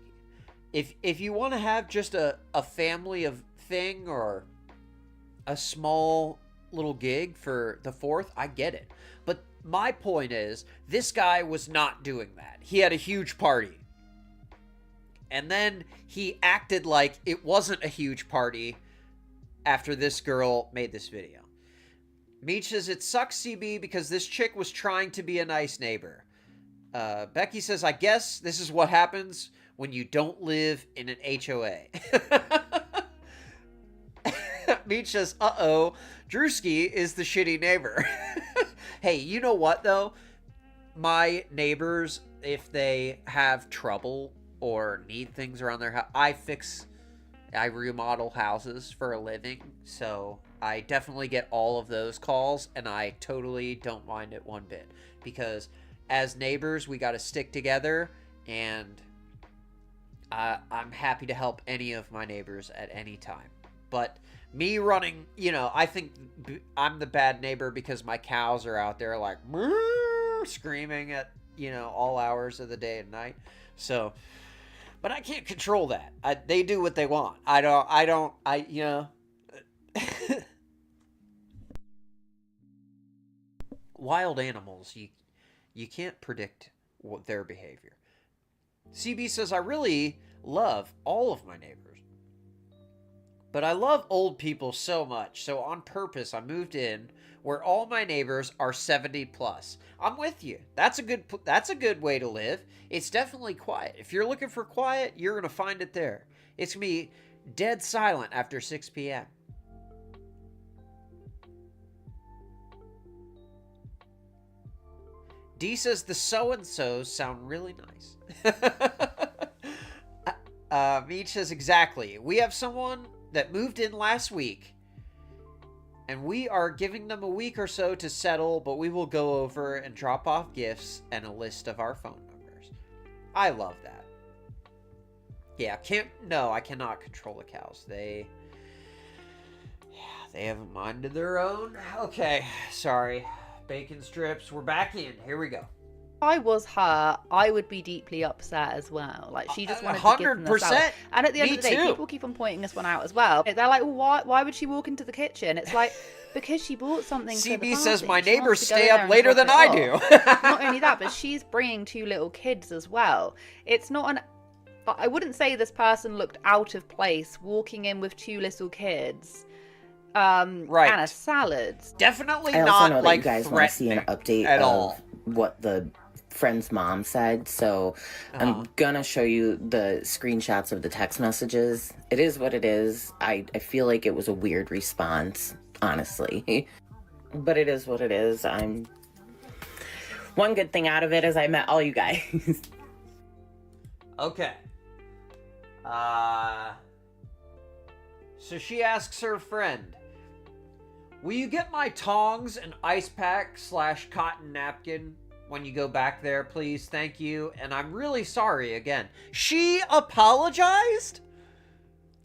If you want to have just a family of thing or a small little gig for the 4th, I get it. But my point is, this guy was not doing that. He had a huge party. And then he acted like it wasn't a huge party after this girl made this video. Meech says, it sucks, CB, because this chick was trying to be a nice neighbor. Becky says, I guess this is what happens when you don't live in an HOA. Meech says, uh-oh, Drewski is the shitty neighbor. Hey, you know what, though? My neighbors, if they have trouble or need things around their house, I remodel houses for a living, so I definitely get all of those calls, and I totally don't mind it one bit. Because as neighbors, we got to stick together, and I'm happy to help any of my neighbors at any time. But me running, I think I'm the bad neighbor because my cows are out there like screaming at, all hours of the day and night. So, but I can't control that. They do what they want. Wild animals, you can't predict their behavior. CB says, I really love all of my neighbors, but I love old people so much, so on purpose I moved in where all my neighbors are 70 plus. I'm with you. That's a good way to live. It's definitely quiet. If you're looking for quiet, you're going to find it there. It's going to be dead silent after 6 p.m. D says the so-and-sos sound really nice. Meech says exactly. We have someone that moved in last week, and we are giving them a week or so to settle, but we will go over and drop off gifts and a list of our phone numbers. I love that. Yeah, I cannot control the cows. They have a mind of their own. Okay, sorry. Bacon strips, we're back in. Here we go. If I was her, I would be deeply upset as well. Like, she just wanted to give them this out. 100%. And at the end Me of the day, too. people keep on pointing this one out as well. They're like, well, why would she walk into the kitchen? It's like, because she bought something for the CB party. says my She neighbors wants to go stay there up and later than drop I it do. off. Not only that, but she's bringing 2 little kids as well. It's not an... I wouldn't say this person looked out of place walking in with 2 little kids. Right. And a salad. Definitely I also not know that like you guys want to see an update at of all. what the friend's mom said, so I'm gonna show you the screenshots of the text messages. It is what it is. I feel like it was a weird response, honestly. But it is what it is. One good thing out of it is I met all you guys. Okay. So she asks her friend, will you get my tongs and ice pack / cotton napkin when you go back there, please? Thank you. And I'm really sorry again. She apologized?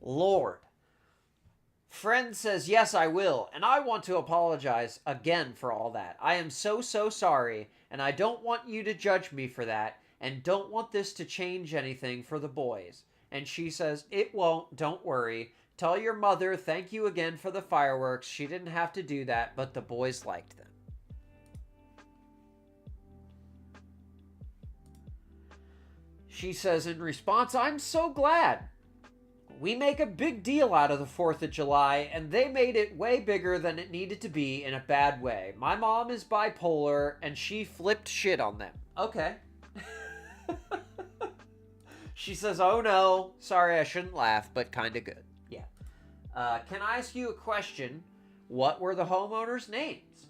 Lord. Friend says, yes, I will. And I want to apologize again for all that. I am so sorry. And I don't want you to judge me for that. And don't want this to change anything for the boys. And she says, it won't. Don't worry. Tell your mother thank you again for the fireworks. She didn't have to do that, but the boys liked them. She says in response, I'm so glad. We make a big deal out of the 4th of July, and they made it way bigger than it needed to be in a bad way. My mom is bipolar, and she flipped shit on them. Okay. She says, oh no, sorry, I shouldn't laugh, but kinda good. Yeah. Can I ask you a question? What were the homeowners' names?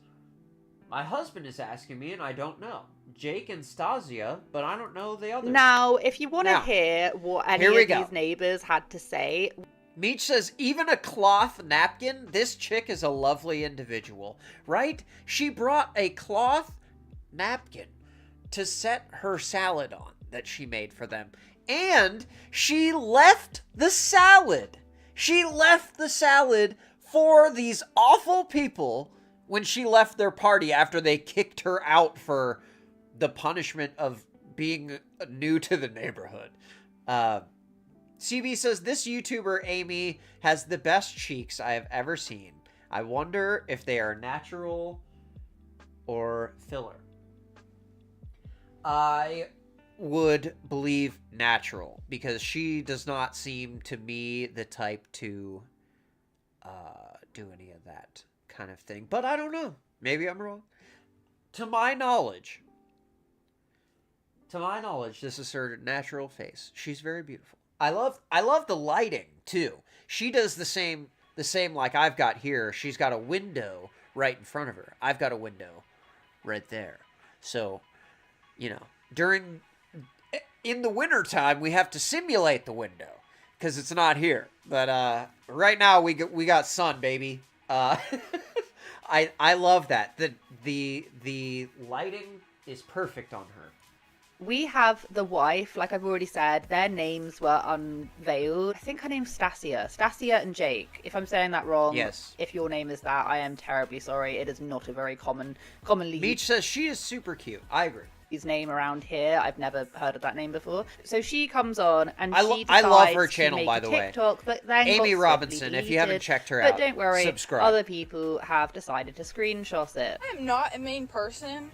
My husband is asking me, and I don't know. Jake and Stasia, but I don't know the others. Now, if you want to hear what any of these neighbors had to say... Meech says, even a cloth napkin? This chick is a lovely individual, right? She brought a cloth napkin to set her salad on that she made for them. And she left the salad. She left the salad for these awful people when she left their party after they kicked her out for the punishment of being new to the neighborhood. CB says, this YouTuber, Amy, has the best cheeks I have ever seen. I wonder if they are natural or filler. I would believe natural, because she does not seem to me the type to do any of that kind of thing. But I don't know. Maybe I'm wrong. To my knowledge, this is her natural face. She's very beautiful. I love the lighting too. She does the same like I've got here. She's got a window right in front of her. I've got a window right there. So, you know, in the wintertime, we have to simulate the window because it's not here. But right now we got sun, baby. I love that. The lighting is perfect on her. We have the wife, like I've already said, their names were unveiled. I think her name's Stasia. Stasia and Jake. If I'm saying that wrong, yes. If your name is that, I am terribly sorry. It is not a very commonly Meech says she is super cute. I agree. His name around here. I've never heard of that name before. So she comes on and I love her channel, by the way. TikTok, but then Amy got Robinson. deleted. If you haven't checked her out, but don't worry, subscribe. Other people have decided to screenshot it. I am not a mean person.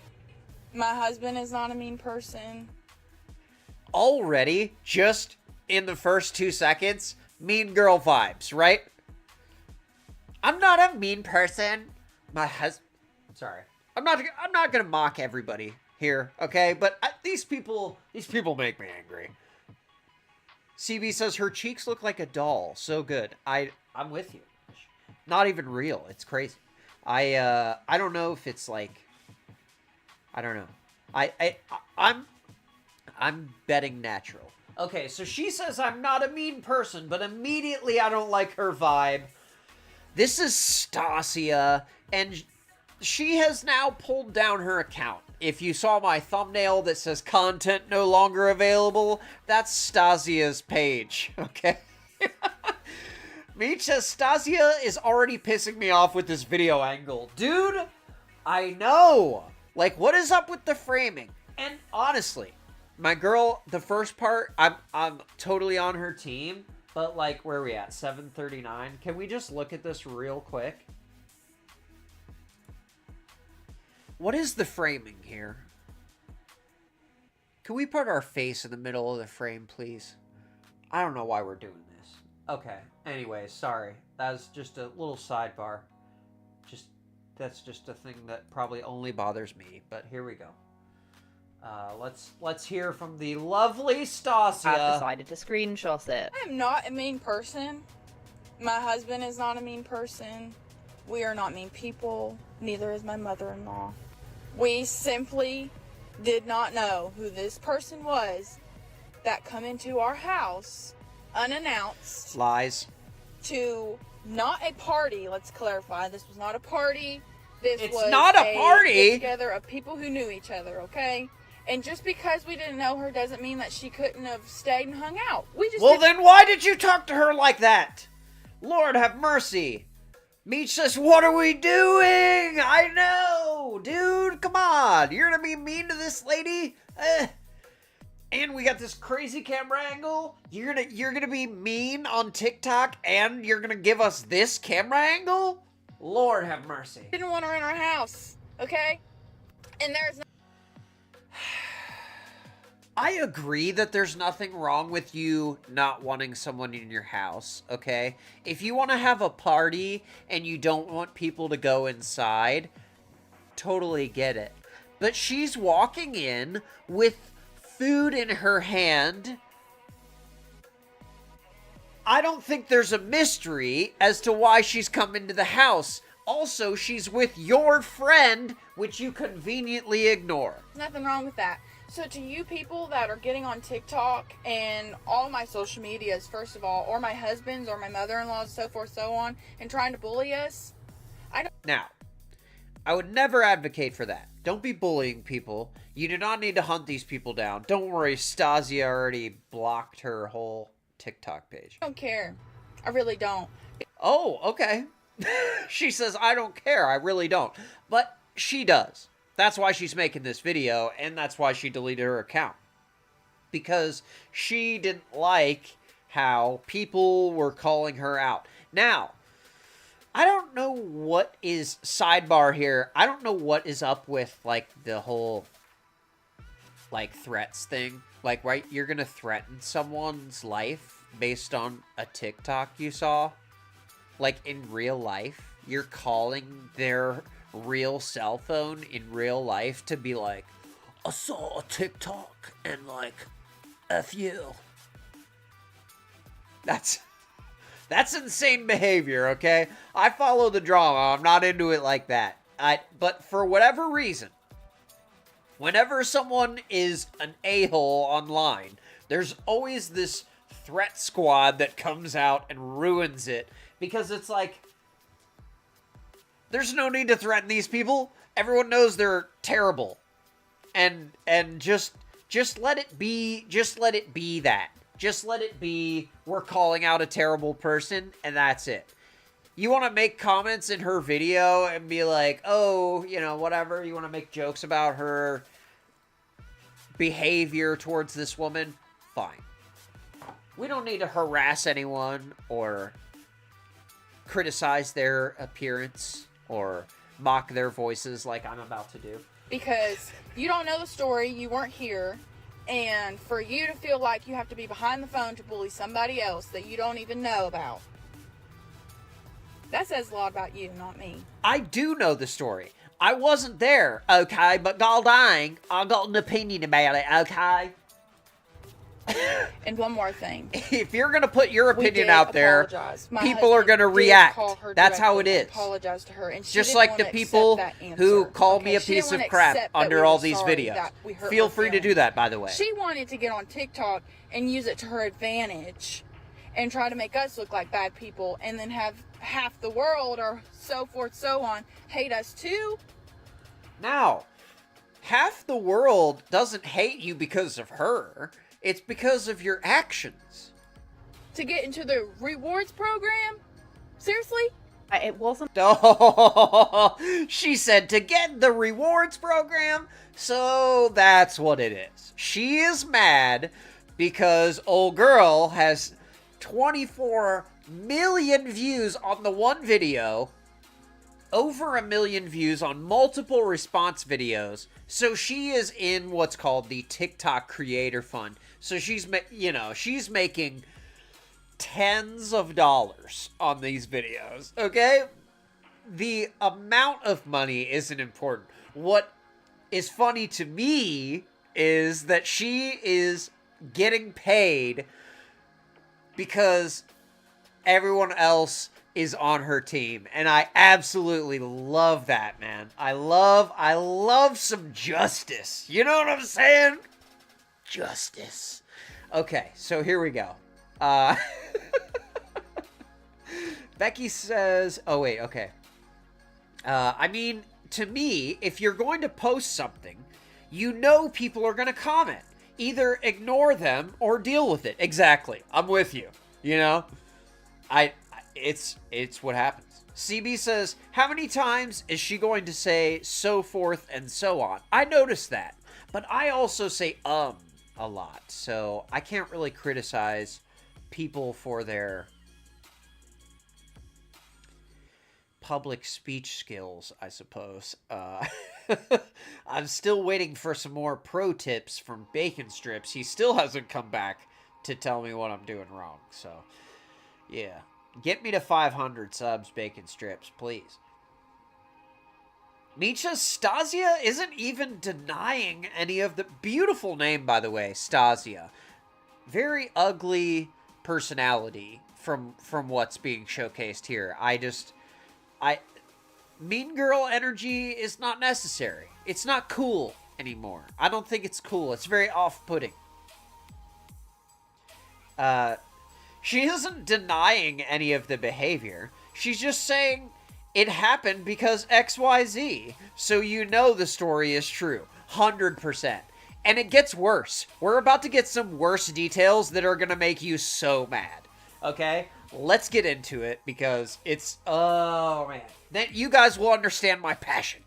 My husband is not a mean person. Already, just in the first 2 seconds, mean girl vibes, right? I'm not a mean person. Sorry. I'm not gonna mock everybody here, okay? But these people make me angry. CB says her cheeks look like a doll. So good. I'm with you. Not even real. It's crazy. I don't know if it's like, I don't know. I'm betting natural. Okay, so she says I'm not a mean person, but immediately I don't like her vibe. This is Stasia, and she has now pulled down her account. If you saw my thumbnail that says content no longer available, that's Stasia's page, okay? Meech says Stasia is already pissing me off with this video angle. Dude, I know. Like, what is up with the framing? And honestly, my girl, the first part, I'm totally on her team. But, like, where are we at? 7:39? Can we just look at this real quick? What is the framing here? Can we put our face in the middle of the frame, please? I don't know why we're doing this. Okay. Anyways, sorry. That was just a little sidebar. That's just a thing that probably only bothers me. But here we go. Let's hear from the lovely Stasia. I've decided to screenshot it. I am not a mean person. My husband is not a mean person. We are not mean people. Neither is my mother-in-law. We simply did not know who this person was that come into our house unannounced. Lies. To not a party. Let's clarify. This was not a party. It's not a party. Together of people who knew each other. Okay. And just because we didn't know her doesn't mean that she couldn't have stayed and hung out. Well, then why did you talk to her like that? Lord have mercy. Meech says, what are we doing? I know. Dude, come on. You're going to be mean to this lady? And we got this crazy camera angle. You're gonna be mean on TikTok and you're going to give us this camera angle? Lord have mercy. Didn't want her in our house. Okay? And there's no... I agree that there's nothing wrong with you not wanting someone in your house, okay? If you want to have a party and you don't want people to go inside, totally get it. But she's walking in with food in her hand. I don't think there's a mystery as to why she's come into the house. Also, she's with your friend, which you conveniently ignore. There's nothing wrong with that. So to you people that are getting on TikTok and all my social medias, first of all, or my husband's or my mother-in-law's, so forth, so on, and trying to bully us, Now, I would never advocate for that. Don't be bullying people. You do not need to hunt these people down. Don't worry, Stasia already blocked her whole TikTok page. I don't care. I really don't. Oh, okay. She says, I don't care. I really don't. But she does. That's why she's making this video, and that's why she deleted her account. Because she didn't like how people were calling her out. Now, I don't know what is sidebar here. I don't know what is up with, like, the whole, like, threats thing. Like, right, you're gonna threaten someone's life based on a TikTok you saw. Like, in real life, you're calling their real cell phone in real life to be like, I saw a TikTok and like, F you. That's insane behavior, okay? I follow the drama. I'm not into it like that. But for whatever reason, whenever someone is an a-hole online, there's always this threat squad that comes out and ruins it. Because it's like, there's no need to threaten these people. Everyone knows they're terrible. And just let it be, just let it be that. Just let it be, we're calling out a terrible person, and that's it. You want to make comments in her video and be like, oh, you know, whatever. You want to make jokes about her behavior towards this woman? Fine. We don't need to harass anyone or criticize their appearance or mock their voices like I'm about to do. Because you don't know the story, you weren't here, and for you to feel like you have to be behind the phone to bully somebody else that you don't even know about. That says a lot about you, not me. I do know the story. I wasn't there, okay? But god dang, I got an opinion about it, okay? And one more thing. If you're gonna put your We opinion did out there, apologize. My people are husband gonna did react. call her That's how it directly and is. apologize to her, and she Just didn't like the wanna people accept that who answer, call me a she piece didn't of wanna crap accept that under we all were these sorry, videos. that we hurt Feel her free to do feelings. that, by the way. She wanted to get on TikTok and use it to her advantage and try to make us look like bad people, and then have half the world or so forth, so on, hate us too. Now, half the world doesn't hate you because of her. It's because of your actions. To get into the rewards program? Seriously? It wasn't. Oh, she said to get the rewards program. So that's what it is. She is mad because old girl has 24 million views on the one video, over 1 million views on multiple response videos. So she is in what's called the TikTok Creator Fund. So she's making tens of dollars on these videos, okay? The amount of money isn't important. What is funny to me is that she is getting paid because everyone else is on her team, and I absolutely love that, man. I love some justice. You know what I'm saying? Justice. Okay, so here we go. Becky says, oh wait, okay. I mean, to me, if you're going to post something, you know people are going to comment. Either ignore them or deal with it. Exactly. I'm with you. You know? It's what happens. CB says, how many times is she going to say so forth and so on? I noticed that. But I also say a lot. So I can't really criticize people for their public speech skills, I suppose. I'm still waiting for some more pro tips from Bacon Strips. He still hasn't come back to tell me what I'm doing wrong. So, yeah. Get me to 500 subs, Bacon Strips, please. Nietzsche Stasia isn't even denying any of the... Beautiful name, by the way, Stasia. Very ugly personality from what's being showcased here. Mean girl energy is not necessary. It's not cool anymore. I don't think it's cool. It's very off-putting. She isn't denying any of the behavior. She's just saying it happened because XYZ. So you know the story is true. 100%. And it gets worse. We're about to get some worse details that are going to make you so mad. Okay? Let's get into it because it's... Oh, man. Then you guys will understand my passion.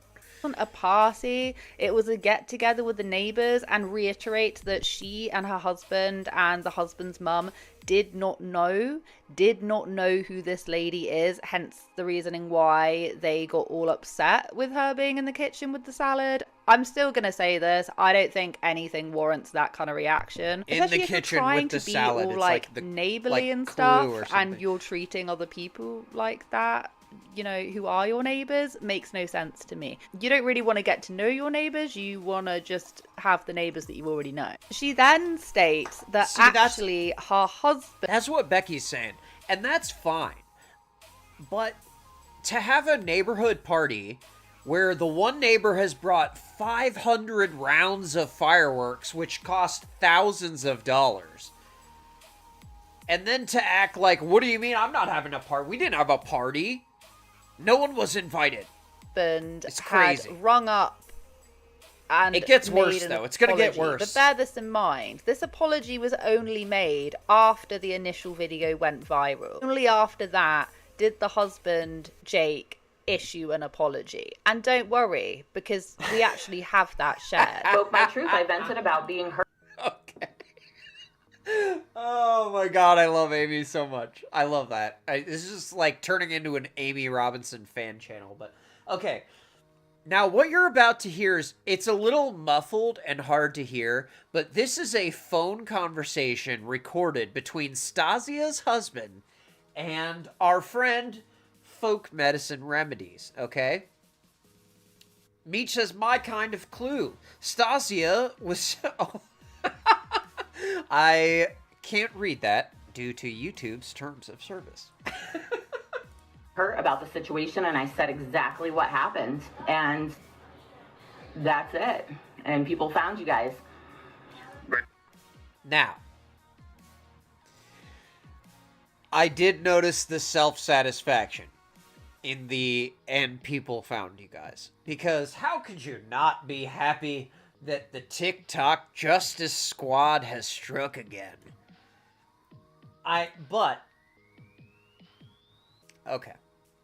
A party. It was a get together with the neighbors, and reiterate that she and her husband and the husband's mum did not know who this lady is, hence the reasoning why they got all upset with her being in the kitchen with the salad. I'm still gonna say this, I don't think anything warrants that kind of reaction. In the kitchen with the salad, all it's like the neighborly and Clue stuff, or and something. you're treating other people like that, you know, who are your neighbors, makes no sense to me. You don't really want to get to know your neighbors, you want to just have the neighbors that you already know. She then states that actually her husband... That's what Becky's saying, and that's fine. But to have a neighborhood party where the one neighbor has brought 500 rounds of fireworks, which cost thousands of dollars, and then to act like, what do you mean I'm not having a party? We didn't have a party. No one was invited. It's crazy. Had rung up and it gets worse, made an though. It's going to get apology. worse. But bear this in mind. This apology was only made after the initial video went viral. Only after that did the husband, Jake, issue an apology. And don't worry, because we actually have that shared. Spoke my truth. I vented about being hurt. Okay. Oh my god, I love Amy so much. I love that. This is just like turning into an Amy Robinson fan channel, but okay. Now, what you're about to hear is, it's a little muffled and hard to hear, but this is a phone conversation recorded between Stasia's husband and our friend folk medicine remedies, okay? Meech says, my kind of clue. Stasia was... Oh. I can't read that due to YouTube's terms of service. her about the situation, and I said exactly what happened, and that's it. And people found you guys. Now, I did notice the self-satisfaction in the "and people found you guys." Because how could you not be happy that the TikTok Justice Squad has struck again? Okay.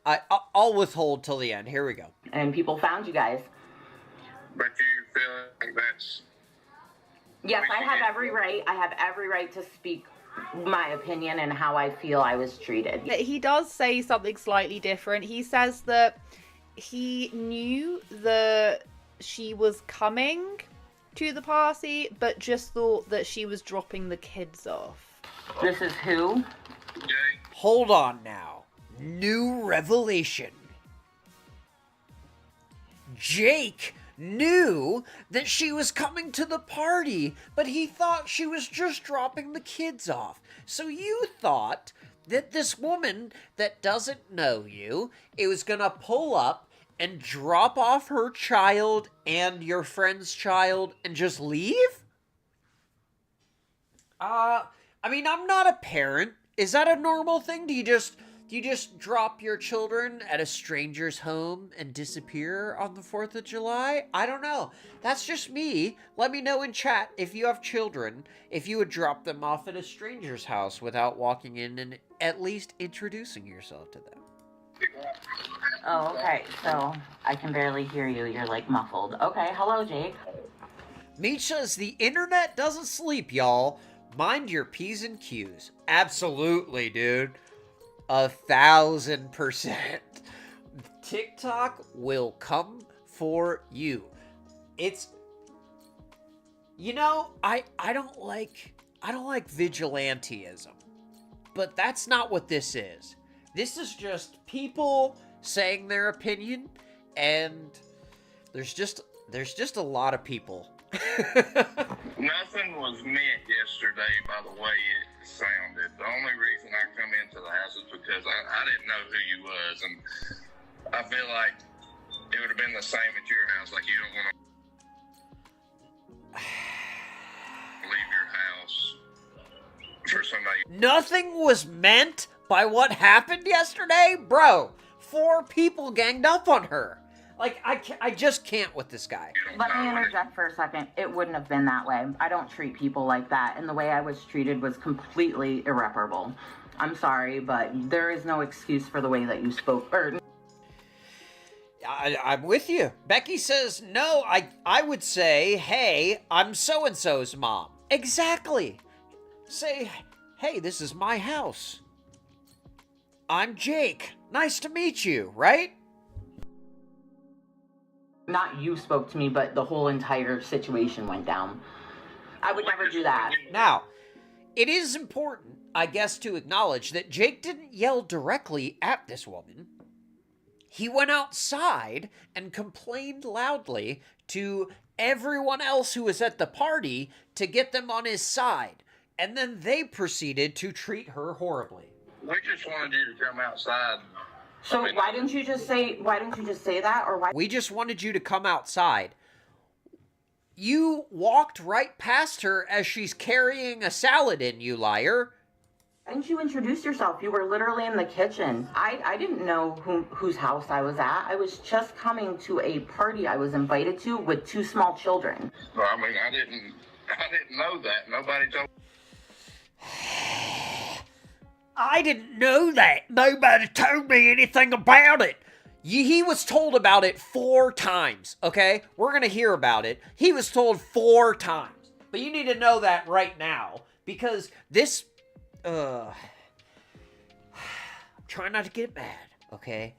I'll withhold till the end. Here we go. And people found you guys. But you feel like that's... Yes, I have every right. I have every right to speak my opinion and how I feel I was treated. He does say something slightly different. He says that he knew that she was coming to the party, but just thought that she was dropping the kids off. This is who? Hold on now. New revelation. Jake knew that she was coming to the party, but he thought she was just dropping the kids off. So you thought that this woman that doesn't know you, it was gonna pull up and drop off her child and your friend's child and just leave? I mean, I'm not a parent. Is that a normal thing? Do you just drop your children at a stranger's home and disappear on the 4th of July? I don't know. That's just me. Let me know in chat if you have children, if you would drop them off at a stranger's house without walking in and at least introducing yourself to them. Oh, okay. So I can barely hear you. You're like muffled. Okay. Hello, Jake. Meech says the internet doesn't sleep, y'all. Mind your P's and Q's. Absolutely, dude. 1,000%. TikTok will come for you. It's, you know, I don't like vigilantism, but that's not what this is. This is just people saying their opinion, and there's just a lot of people. Nothing was meant yesterday by the way it sounded. The only reason I come into the house is because I didn't know who you was, and I feel like it would have been the same at your house. Like, you don't want to leave your house for somebody. Nothing was meant by what happened yesterday? Bro, 4 people ganged up on her. Like, I just can't with this guy. Let me interject for a second. It wouldn't have been that way. I don't treat people like that, and the way I was treated was completely irreparable. I'm sorry, but there is no excuse for the way that you spoke. I'm with you. Becky says, no, I would say, hey, I'm so-and-so's mom. Exactly. Say, hey, this is my house. I'm Jake. Nice to meet you, right? Not you spoke to me, but the whole entire situation went down. I would never do that. Now, it is important, I guess, to acknowledge that Jake didn't yell directly at this woman. He went outside and complained loudly to everyone else who was at the party to get them on his side. And then they proceeded to treat her horribly. We just wanted you to come outside. So why didn't you just say that, or why? We just wanted you to come outside. You walked right past her as she's carrying a salad in, you liar. Why didn't you introduce yourself? You were literally in the kitchen. I didn't know whose house I was at. I was just coming to a party I was invited to with 2 small children. Well, I mean, I didn't know that. Nobody told. I didn't know that. Nobody told me anything about it. He was told about it 4 times, okay? We're going to hear about it. He was told 4 times. But you need to know that right now. Because this... I'm trying not to get mad, okay?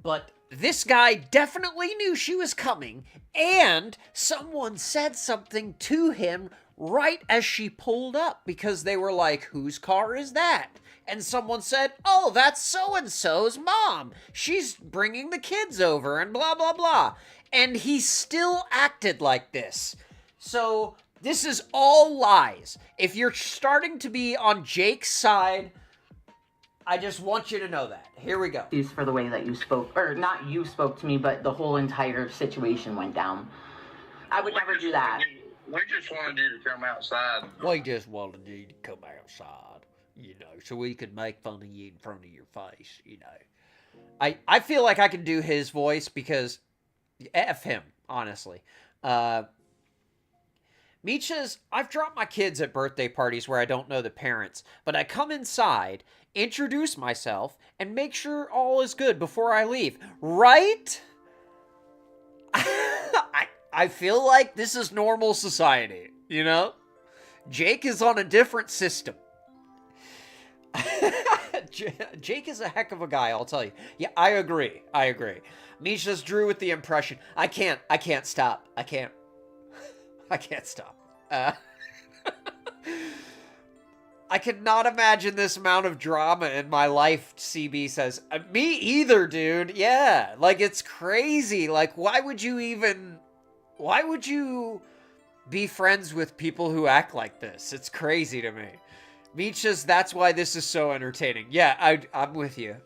But this guy definitely knew she was coming, and someone said something to him right as she pulled up because they were like, whose car is that? And someone said, oh, that's so-and-so's mom. She's bringing the kids over and blah, blah, blah. And he still acted like this. So this is all lies. If you're starting to be on Jake's side, I just want you to know that. Here we go. Excuse for the way that you spoke, or not you spoke to me, but the whole entire situation went down. I would never do that. We just wanted you to come outside. We just wanted you to come outside, you know, so we could make fun of you in front of your face, you know. I feel like I can do his voice because F him, honestly. Meecha's, I've dropped my kids at birthday parties where I don't know the parents, but I come inside, introduce myself, and make sure all is good before I leave. Right? I feel like this is normal society, you know? Jake is on a different system. Jake is a heck of a guy, I'll tell you. Yeah, I agree. Misha's drew with the impression. I can't stop. I can't stop. I cannot imagine this amount of drama in my life, CB says. Me either, dude. Yeah, like, it's crazy. Like, why would you be friends with people who act like this? It's crazy to me. Meecha's, that's why this is so entertaining. Yeah, I'm with you.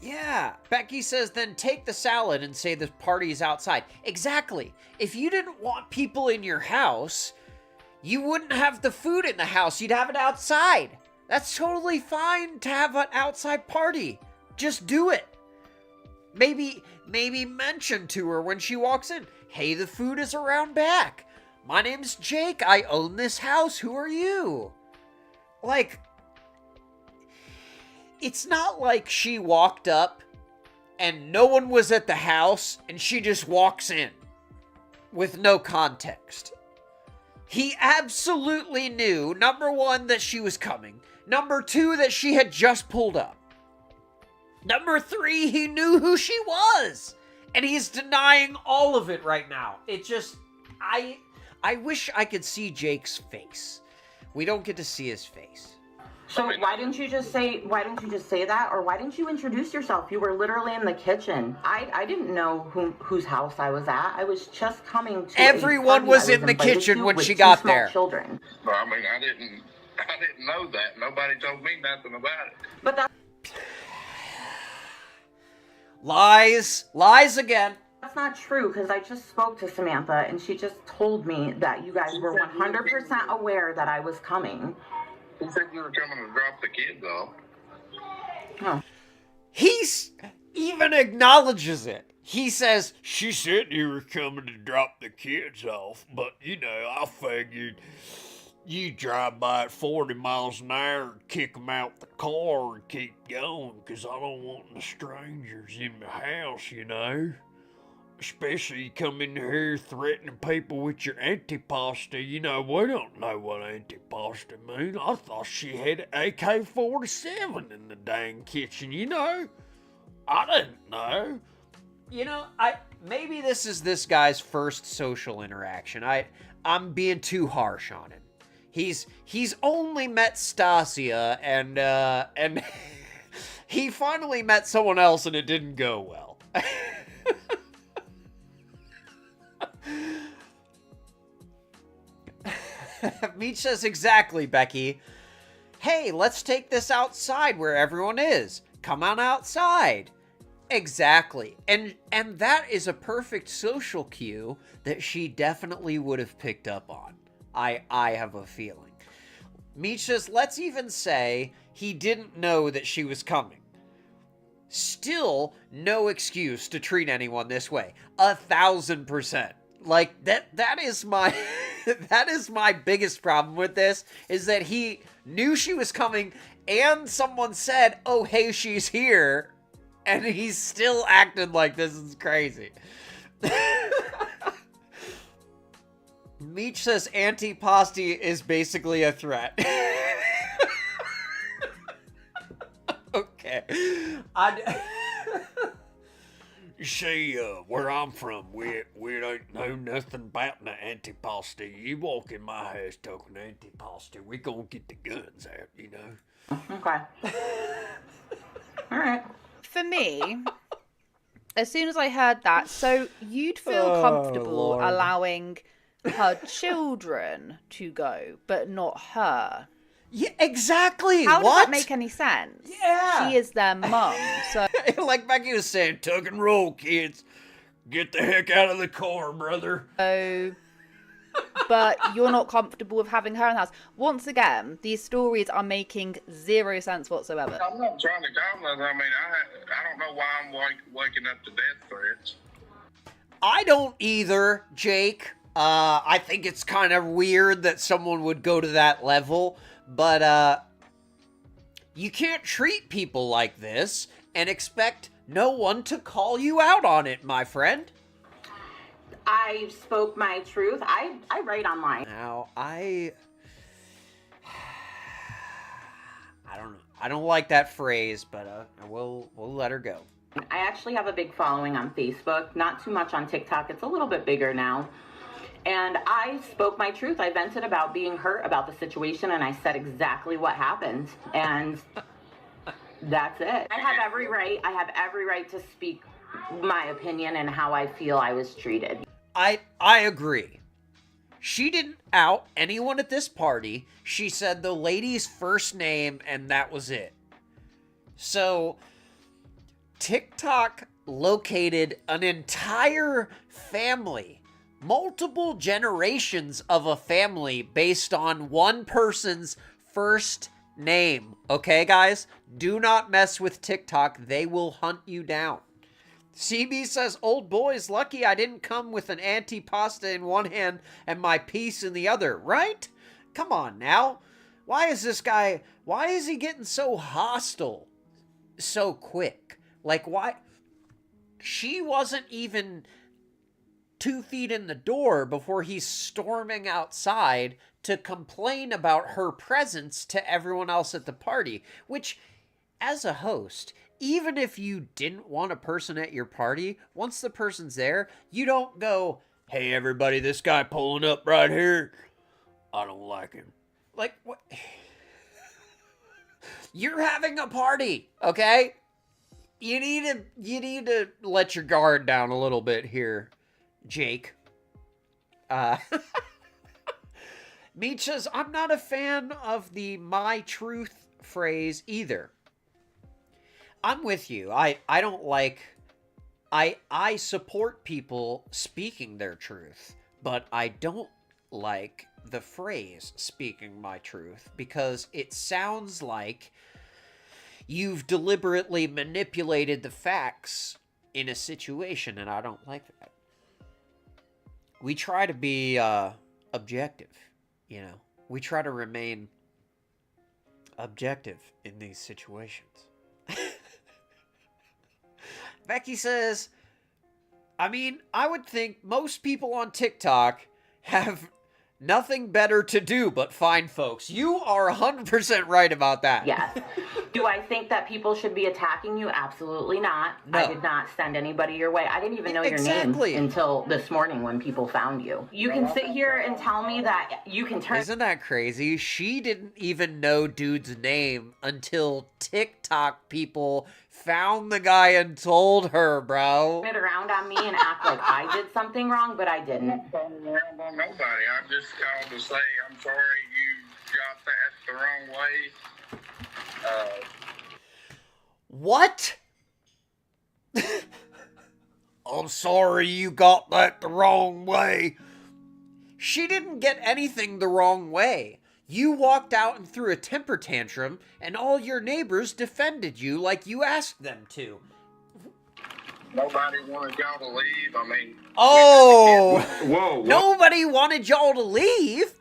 Yeah. Becky says, then take the salad and say the party's outside. Exactly. If you didn't want people in your house, you wouldn't have the food in the house. You'd have it outside. That's totally fine to have an outside party. Just do it. Maybe mention to her when she walks in, hey, the food is around back. My name's Jake. I own this house. Who are you? Like, it's not like she walked up and no one was at the house and she just walks in with no context. He absolutely knew, number one, that she was coming. Number two, that she had just pulled up. Number three, he knew who she was. And he's denying all of it right now. It just, I wish I could see Jake's face. We don't get to see his face. So why didn't you just say that? Or why didn't you introduce yourself? You were literally in the kitchen. I didn't know whose house I was at. I was just coming to Everyone was in the kitchen when she got there. Children. Well, I mean, I didn't know that. Nobody told me nothing about it. But that's Lies again. That's not true, because I just spoke to Samantha and she just told me that you guys were 100% aware that I was coming. Who said you were coming to drop the kids off? Oh. He's even acknowledges it. He says, she said you were coming to drop the kids off, but, you know, I figured you drive by at 40 miles an hour and kick them out the car and keep going, because I don't want the strangers in the house, you know? Especially you come in here threatening people with your antipasta. You know, we don't know what antipasta means. I thought she had an AK-47 in the dang kitchen, you know? I didn't know. You know, maybe this is this guy's first social interaction. I'm being too harsh on him. He's only met Stasia and he finally met someone else and it didn't go well. Meech says, exactly, Becky. Hey, let's take this outside where everyone is. Come on outside. Exactly. And that is a perfect social cue that she definitely would have picked up on. I have a feeling. Meech says, let's even say he didn't know that she was coming. Still, no excuse to treat anyone this way. 1,000%. Like, that is my that is my biggest problem with this, is that he knew she was coming and someone said, oh, hey, she's here, and he's still acting like this is crazy. Meech says antipasti is basically a threat. Okay. You see, where I'm from, we don't know nothing about no antipasti. You walk in my house talking antipasti, we gonna get the guns out, you know? Okay. All right. For me, as soon as I heard that, so you'd feel comfortable Lord. allowing her children to go, but not her. Yeah, exactly. How does what? that make any sense? Yeah. She is their mum, so Like Becky was saying, tug and roll, kids. Get the heck out of the car, brother. but you're not comfortable with having her in the house. Once again, these stories are making zero sense whatsoever. I'm not trying to comment. I mean, I don't know why I'm waking up to death threats. I don't either, Jake. I think it's kind of weird that someone would go to that level, but you can't treat people like this and expect no one to call you out on it, my friend. I spoke my truth. I write online. Now, I don't know. I don't like that phrase, but we'll let her go. I actually have a big following on Facebook, not too much on TikTok. It's a little bit bigger now. And I spoke my truth. I vented about being hurt about the situation, and I said exactly what happened. And that's it. I have every right. I have every right to speak my opinion and how I feel I was treated. I agree. She didn't out anyone at this party. She said the lady's first name, and that was it. So, TikTok located an entire family, multiple generations of a family based on one person's first name. Okay, guys? Do not mess with TikTok. They will hunt you down. CB says, old boy's lucky I didn't come with an antipasta in one hand and my piece in the other, right? Come on now. Why is he getting so hostile so quick? Like, why? She wasn't even 2 feet in the door before he's storming outside to complain about her presence to everyone else at the party, which, as a host, even if you didn't want a person at your party, once the person's there, you don't go, hey, everybody, this guy pulling up right here, I don't like him. Like, what? You're having a party, okay? You need to let your guard down a little bit here, Jake. Meech says, I'm not a fan of the my truth phrase either. I'm with you. I don't like... I support people speaking their truth, but I don't like the phrase speaking my truth because it sounds like you've deliberately manipulated the facts in a situation, and I don't like that. We try to be objective, you know. We try to remain objective in these situations. Becky says, I mean, I would think most people on TikTok have nothing better to do but find folks. You are 100% right about that. Yes. Do I think that people should be attacking you? Absolutely not. No. I did not send anybody your way. I didn't even know your name until this morning when people found you. You can sit here and tell me that you can turn... Isn't that crazy? She didn't even know dude's name until TikTok people found the guy and told her, bro. ...it around on me and act like I did something wrong, but I didn't. I'm not turning around on nobody. I just called to say I'm sorry you got that the wrong way. What? I'm sorry you got that the wrong way. She didn't get anything the wrong way. You walked out and threw a temper tantrum, and all your neighbors defended you like you asked them to. Nobody wanted y'all to leave. I mean... Oh! Whoa. Nobody wanted y'all to leave?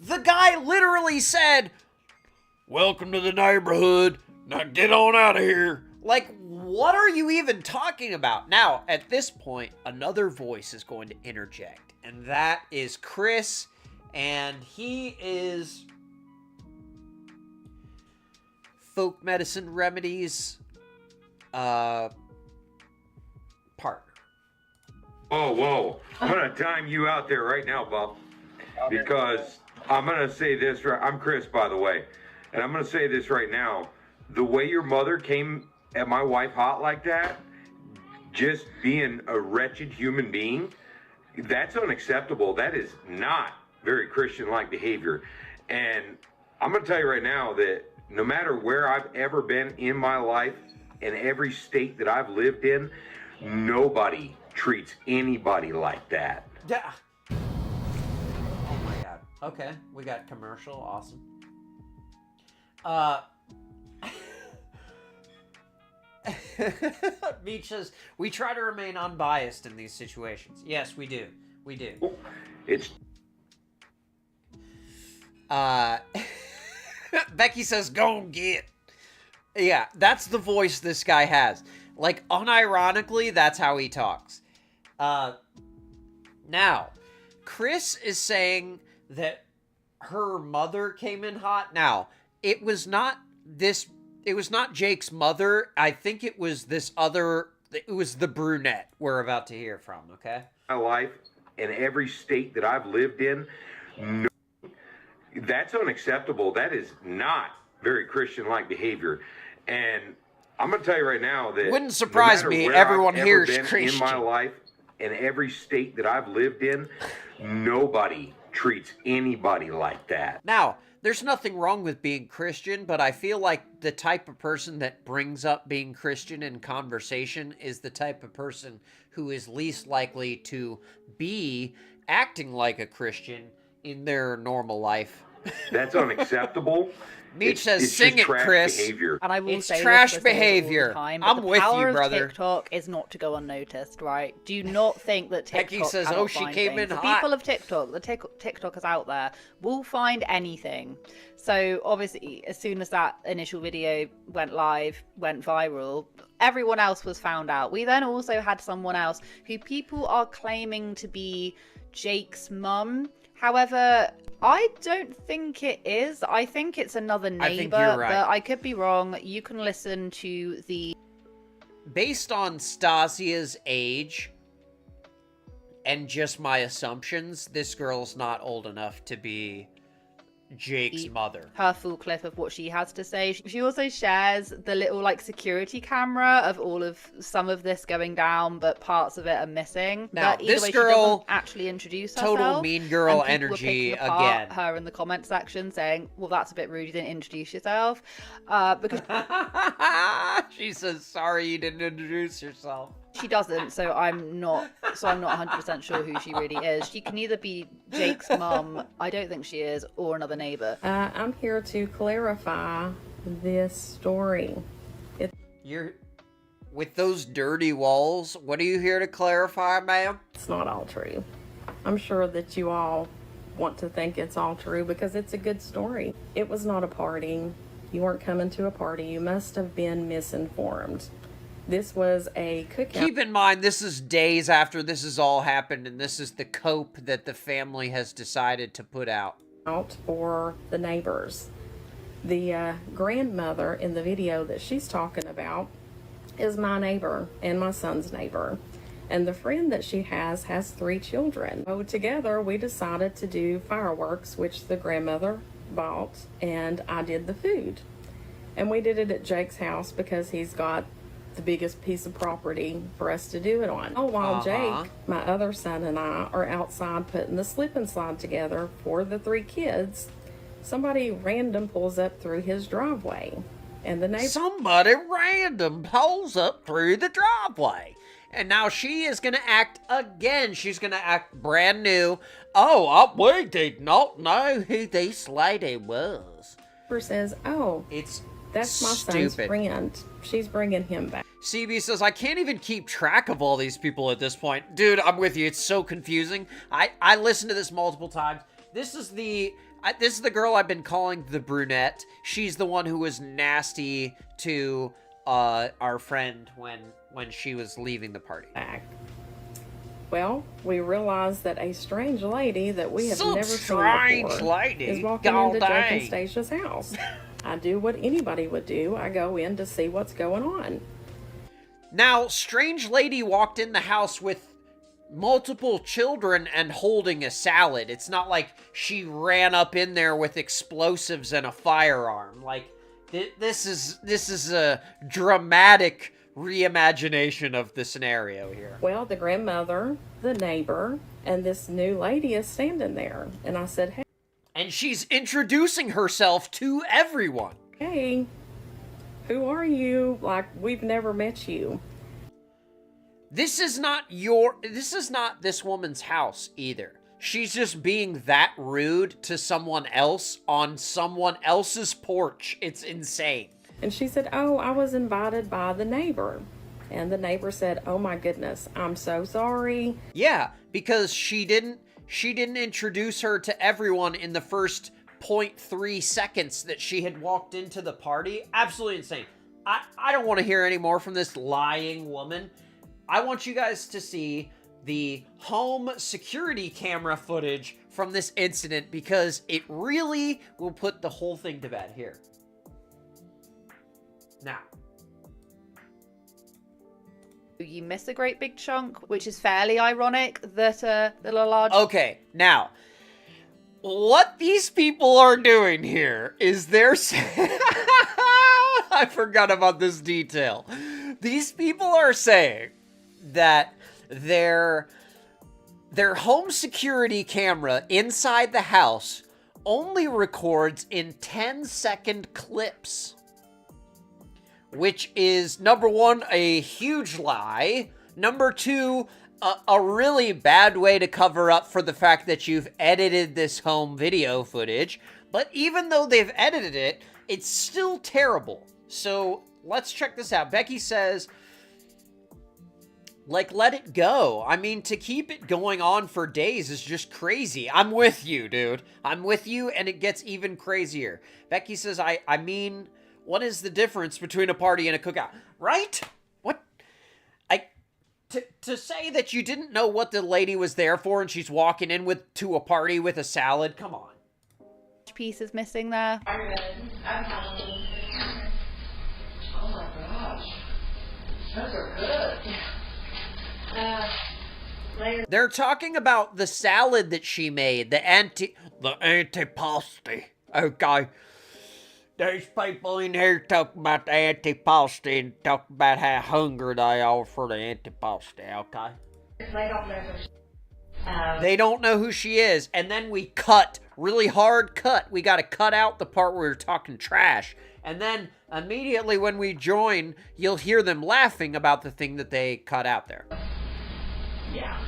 The guy literally said, welcome to the neighborhood. Now get on out of here. Like, what are you even talking about? Now, at this point, another voice is going to interject, and that is Chris, and he is Folk Medicine Remedies part. Oh, whoa. I'm going to time you out there right now, Buff. Because I'm going to say this. I'm Chris, by the way. And I'm going to say this right now. The way your mother came at my wife hot like that, just being a wretched human being, that's unacceptable. That is not very Christian-like behavior. And I'm going to tell you right now that no matter where I've ever been in my life, in every state that I've lived in, nobody treats anybody like that. Yeah. Oh my god. Okay, we got commercial. Awesome. Beach says, we try to remain unbiased in these situations. Yes, we do. We do. It's... Becky says, go and get. Yeah, that's the voice this guy has. Like, unironically, that's how he talks. Now, Chris is saying that her mother came in hot. Now, it was not Jake's mother. I think it was this other, it was the brunette we're about to hear from, okay? My life, in every state that I've lived in, no, that's unacceptable. That is not very Christian-like behavior. And I'm going to tell you right now that... Wouldn't surprise me, everyone here is Christian. In my life, in every state that I've lived in, nobody treats anybody like that. Now, there's nothing wrong with being Christian, but I feel like the type of person that brings up being Christian in conversation is the type of person who is least likely to be acting like a Christian in their normal life. That's unacceptable. Meech says, "Sing it, Chris." Behavior. And I will It's say trash this, I say this all the behavior. time, but I'm the with you, power of brother. TikTok is not to go unnoticed, right? Do not think that TikTok Becky says, cannot "Oh, she find came things. in The hot." people of TikTok, the TikTokers out there, will find anything. So obviously, as soon as that initial video went live, went viral, everyone else was found out. We then also had someone else who people are claiming to be Jake's mum. However, I don't think it is. I think it's another neighbor, I think you're right. but I could be wrong. You can listen to the... Based on Stasia's age and just my assumptions, this girl's not old enough to be Jake's mother. Her full clip of what she has to say. She also shares the little like security camera of all of some of this going down, but parts of it are missing. Now, but either this way, girl, she doesn't actually introduce herself. total mean girl and people were energy picking apart again. Her in the comment section saying, "Well, that's a bit rude. You didn't introduce yourself." Because she says, "Sorry, you didn't introduce yourself." she doesn't, so I'm not 100% sure who she really is. She can either be Jake's mum, I don't think she is, or another neighbor. I'm here to clarify this story. You're with those dirty walls. What are you here to clarify, ma'am? It's not all true. I'm sure that you all want to think it's all true because it's a good story. It was not a party. You weren't coming to a party. You must have been misinformed. This was a cookout. Keep in mind, this is days after this has all happened, and this is the cope that the family has decided to put out. For the neighbors. The grandmother in the video that she's talking about is my neighbor and my son's neighbor. And the friend that she has 3 children. So together we decided to do fireworks, which the grandmother bought, and I did the food. And we did it at Jake's house because he's got the biggest piece of property for us to do it on. Oh, while Jake, my other son, and I are outside putting the slip and slide together for the 3 kids, somebody random pulls up through his driveway. And the neighbor... Somebody random pulls up through the driveway. And now she is going to act again. She's going to act brand new. Oh, we did not know who this lady was. says, oh, that's my son's friend. She's bringing him back. CB says, I can't even keep track of all these people at this point. Dude, I'm with you. It's so confusing. I listened to this multiple times. This is the girl I've been calling the brunette. She's the one who was nasty to our friend when she was leaving the party. Well, we realized that a strange lady that we have never seen before is walking into Jake and Stasia's house. I do what anybody would do. I go in to see what's going on. Now, strange lady walked in the house with multiple children and holding a salad. It's not like she ran up in there with explosives and a firearm. Like, this is a dramatic reimagination of the scenario here. Well, the grandmother, the neighbor, and this new lady is standing there. And I said, And she's introducing herself to everyone. hey, who are you? Like, we've never met you. This is not this woman's house either. She's just being that rude to someone else on someone else's porch. It's insane. And she said, oh, I was invited by the neighbor. And the neighbor said, oh my goodness, I'm so sorry. Yeah, because she didn't introduce her to everyone in the first 0.3 seconds that she had walked into the party. Absolutely insane. I don't want to hear any more from this lying woman. I want you guys to see the home security camera footage from this incident because it really will put the whole thing to bed here. Now. You miss a great big chunk, which is fairly ironic that a large... Okay, now, what these people are doing here is they're saying... I forgot about this detail. These people are saying that their home security camera inside the house only records in 10-second clips. Which is, number one, a huge lie. Number two, a really bad way to cover up for the fact that you've edited this home video footage. But even though they've edited it, it's still terrible. So let's check this out. Becky says, like, let it go. I mean, to keep it going on for days is just crazy. I'm with you, dude. I'm with you, and it gets even crazier. Becky says, I mean, what is the difference between a party and a cookout? Right? What? To say that you didn't know what the lady was there for and she's walking in to a party with a salad, come on. Piece is missing there. Oh my gosh. Those are good. They're talking about the salad that she made, the antipasti. Okay. There's people in here talking about the antipasti and talking about how hungry they are for the antipasti, okay? They don't know who she is. And then we cut, really hard cut. We got to cut out the part where we're talking trash. And then immediately when we join, you'll hear them laughing about the thing that they cut out there. Yeah.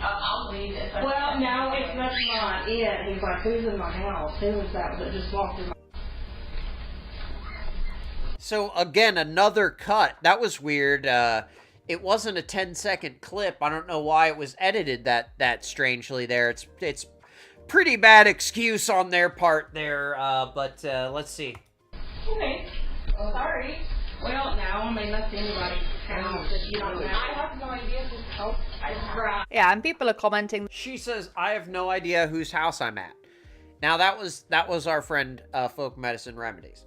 I'll leave it. Well, no, it's not it. He's like, who's in my house? Who was that just walked in my... So, again, another cut. That was weird. It wasn't a 10-second clip. I don't know why it was edited that strangely there. It's pretty bad excuse on their part there, but let's see. Okay. Oh, sorry. Well, now they left anybody's house that you don't know. I have no idea whose house I'm at. Yeah, and people are commenting. She says, I have no idea whose house I'm at. Now, that was our friend, Folk Medicine Remedies.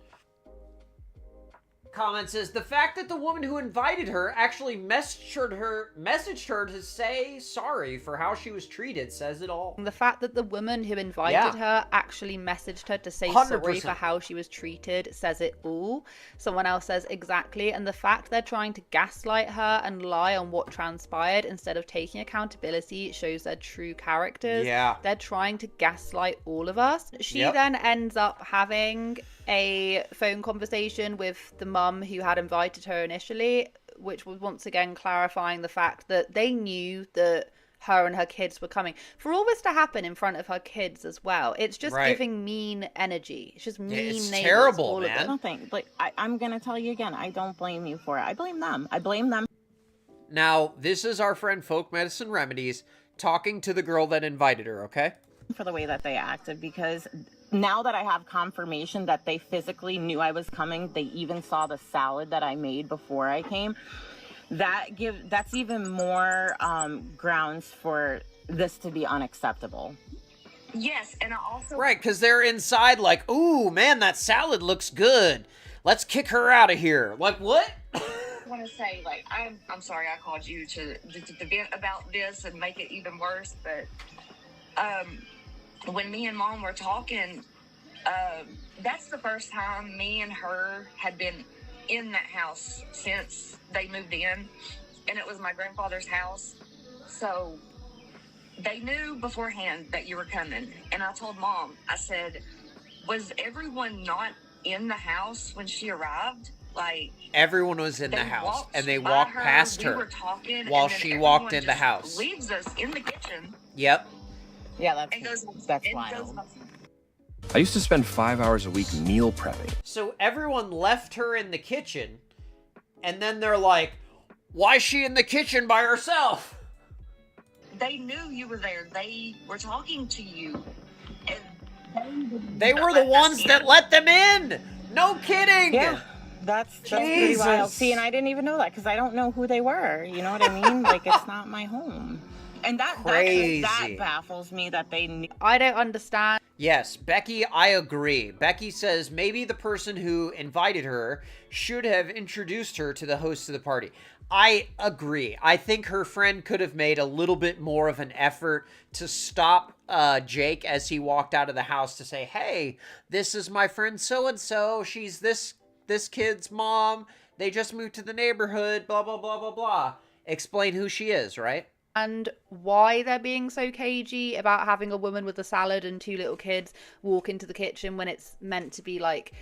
Comment says, the fact that the woman who invited her actually messaged her to say sorry for how she was treated says it all. The fact that the woman who invited her actually messaged her to say 100%. Sorry for how she was treated says it all. Someone else says exactly. And the fact they're trying to gaslight her and lie on what transpired instead of taking accountability shows their true characters. Yeah. They're trying to gaslight all of us. She then ends up having a phone conversation with the mum who had invited her initially, which was once again clarifying the fact that they knew that her and her kids were coming. For all this to happen in front of her kids as well, it's just giving mean energy. It's just mean it's neighbors, terrible, all man. of them. Nothing. Like, I'm going to tell you again, I don't blame you for it. I blame them. I blame them. Now, this is our friend Folk Medicine Remedies talking to the girl that invited her, okay? For the way that they acted, because now that I have confirmation that they physically knew I was coming, they even saw the salad that I made before I came, that's even more grounds for this to be unacceptable. Yes, and I also... Right, because they're inside like, ooh, man, that salad looks good. Let's kick her out of here. Like, what? want to say, like, I'm sorry I called you to vent about this and make it even worse, but when me and Mom were talking, that's the first time me and her had been in that house since they moved in, and it was my grandfather's house. So they knew beforehand that you were coming, and I told Mom, I said, was everyone not in the house when she arrived? Like, everyone was in the house, and they by walked past we her were talking, while and then she walked everyone in the just house. leaves us in the kitchen. Yep. Yeah, and goes, that's and wild. I used to spend 5 hours a week meal prepping. So everyone left her in the kitchen, and then they're like, why is she in the kitchen by herself? They knew you were there. They were talking to you. And they were the ones that let them in. No kidding. Yeah, that's pretty wild. See, and I didn't even know that because I don't know who they were. You know what I mean? Like, it's not my home. And that baffles me that they knew. I don't understand. Yes, Becky, I agree. Becky says maybe the person who invited her should have introduced her to the host of the party. I agree. I think her friend could have made a little bit more of an effort to stop Jake as he walked out of the house to say, hey, this is my friend so-and-so. She's this kid's mom. They just moved to the neighborhood, blah, blah, blah, blah, blah. Explain who she is, right? And why they're being so cagey about having a woman with a salad and two little kids walk into the kitchen when it's meant to be like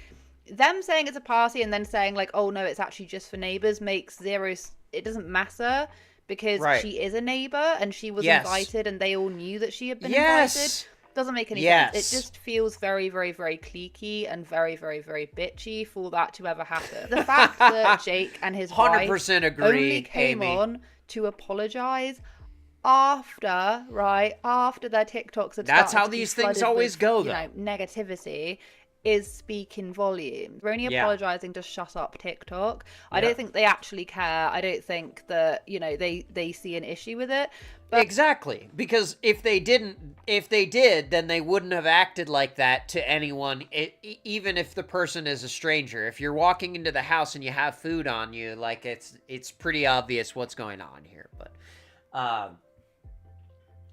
them saying it's a party and then saying like, oh no, it's actually just for neighbors makes zero. It doesn't matter because she is a neighbor and she was invited and they all knew that she had been invited. Doesn't make any sense. It just feels very, very, very cliquey and very, very, very bitchy for that to ever happen. The fact that Jake and his 100% wife agree, only came Amy. on to apologize after their TikToks had That's started how to be these things flooded always with, go, you though. know, negativity is speaking volumes. We're only apologizing to shut up TikTok. I don't think they actually care. I don't think that, you know, they see an issue with it. But exactly, because if they did, then they wouldn't have acted like that to anyone, even if the person is a stranger. If you're walking into the house and you have food on you, like it's pretty obvious what's going on here.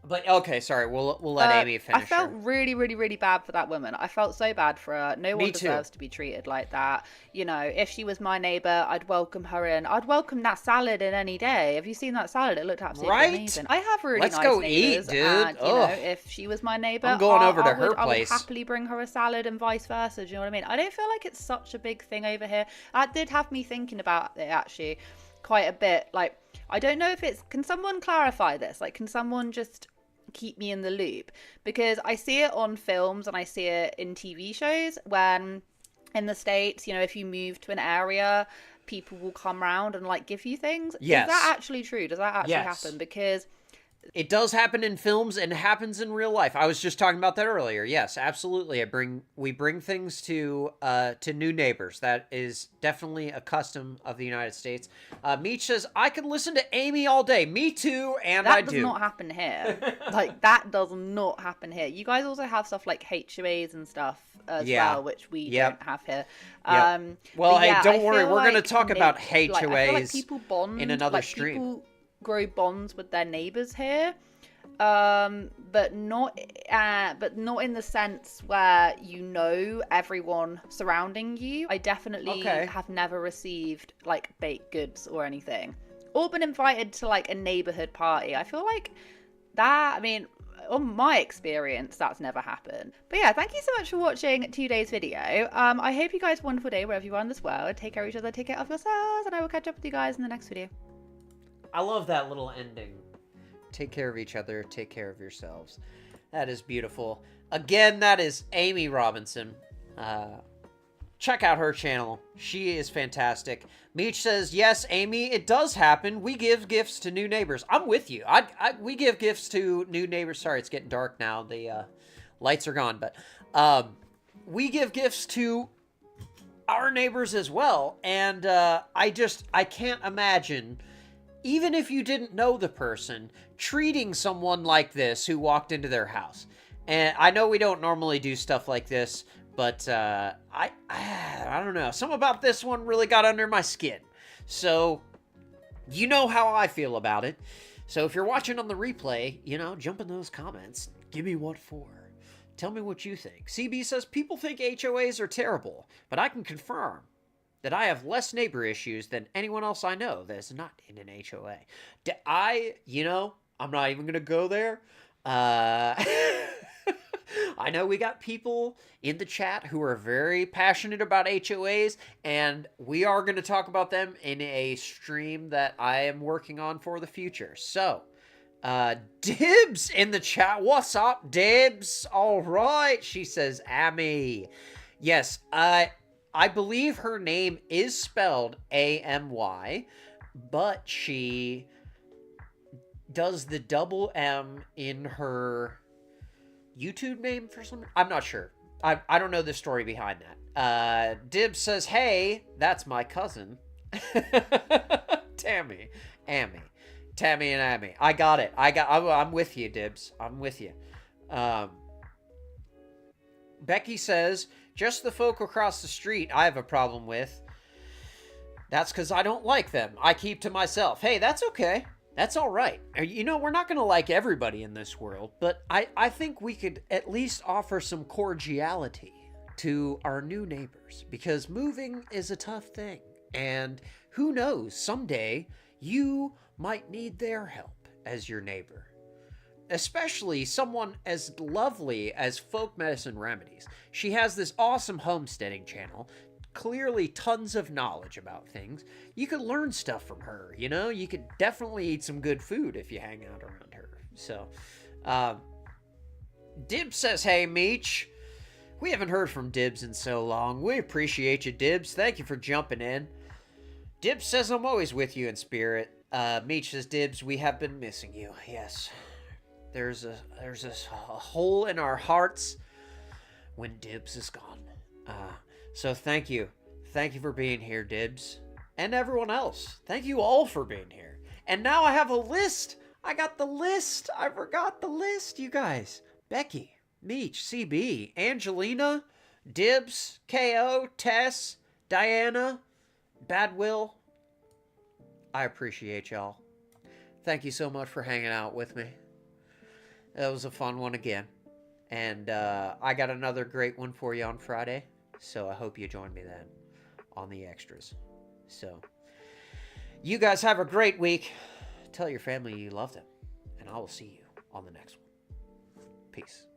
But okay, sorry, we'll let Amy finish. I felt really, really, really bad for that woman. I felt so bad for her. No one deserves to be treated like that. You know, if she was my neighbor, I'd welcome her in. I'd welcome that salad in any day. Have you seen that salad? It looked absolutely amazing. I have really Let's nice go neighbors, eat, dude. and you know, if she was my neighbor, I'm going over to her I would place. happily bring her a salad and vice versa. Do you know what I mean? I don't feel like it's such a big thing over here. That did have me thinking about it actually quite a bit. Like, I don't know if it's. Can someone clarify this? Like, can someone just keep me in the loop, because I see it on films and I see it in TV shows when in the States, you know, if you move to an area, people will come around and like give you things. Yes. Is that actually true? Does that actually happen? Because it does happen in films and happens in real life. I was just talking about that earlier. Yes, absolutely. We bring things to new neighbors. That is definitely a custom of the United States. Meech says, I can listen to Amy all day. Me too, and I do. That does not happen here. Like, that does not happen here. You guys also have stuff like HOAs and stuff as well, which we don't have here. Well, hey, yeah, don't worry. We're like going to talk about HOAs like, I feel like people bond, in another like, stream. People grow bonds with their neighbors here, but not in the sense where you know everyone surrounding you. I definitely have never received like baked goods or anything, or been invited to like a neighborhood party. I feel like that, I mean, on my experience, that's never happened. But yeah, thank you so much for watching today's video. I hope you guys have a wonderful day wherever you are in this world. Take care of each other, take care of yourselves, and I will catch up with you guys in the next video. I love that little ending. Take care of each other. Take care of yourselves. That is beautiful. Again, that is Amy Robinson. Check out her channel. She is fantastic. Meech says, yes, Amy, it does happen. We give gifts to new neighbors. I'm with you. We give gifts to new neighbors. Sorry, it's getting dark now. The lights are gone. But we give gifts to our neighbors as well. And I can't imagine, even if you didn't know the person, treating someone like this who walked into their house. And I know we don't normally do stuff like this, but I don't know. Something about this one really got under my skin. So You know how I feel about it. So if you're watching on the replay, you know, jump in those comments. Give me what for. Tell me what you think. CB says, people think HOAs are terrible, but I can confirm that I have less neighbor issues than anyone else I know that is not in an HOA. I'm not even going to go there. I know we got people in the chat who are very passionate about HOAs, and we are going to talk about them in a stream that I am working on for the future. So, Dibs in the chat. What's up, Dibs? All right. She says, Amy. Yes, I believe her name is spelled A-M-Y, but she does the double M in her YouTube name for some. I'm not sure. I don't know the story behind that. Dibs says, hey, that's my cousin. Tammy and Amy. I got it. I'm with you, Dibs. I'm with you. Becky says, just the folk across the street I have a problem with. That's because I don't like them. I keep to myself. Hey, that's okay. That's all right. You know, we're not going to like everybody in this world, but I think we could at least offer some cordiality to our new neighbors, because moving is a tough thing. And who knows, someday you might need their help as your neighbor. Especially someone as lovely as Folk Medicine Remedies. She has this awesome homesteading channel. Clearly tons of knowledge about things. You could learn stuff from her, you know? You could definitely eat some good food if you hang out around her. So, Dibs says, hey, Meech. We haven't heard from Dibs in so long. We appreciate you, Dibs. Thank you for jumping in. Dibs says, I'm always with you in spirit. Meech says, Dibs, we have been missing you. Yes. There's a hole in our hearts when Dibs is gone. So thank you. Thank you for being here, Dibs. And everyone else. Thank you all for being here. And now I have a list. I got the list. I forgot the list, you guys. Becky, Meech, CB, Angelina, Dibs, KO, Tess, Diana, Badwill. I appreciate y'all. Thank you so much for hanging out with me. That was a fun one again. And I got another great one for you on Friday. So I hope you join me then on the extras. So you guys have a great week. Tell your family you love them. And I will see you on the next one. Peace.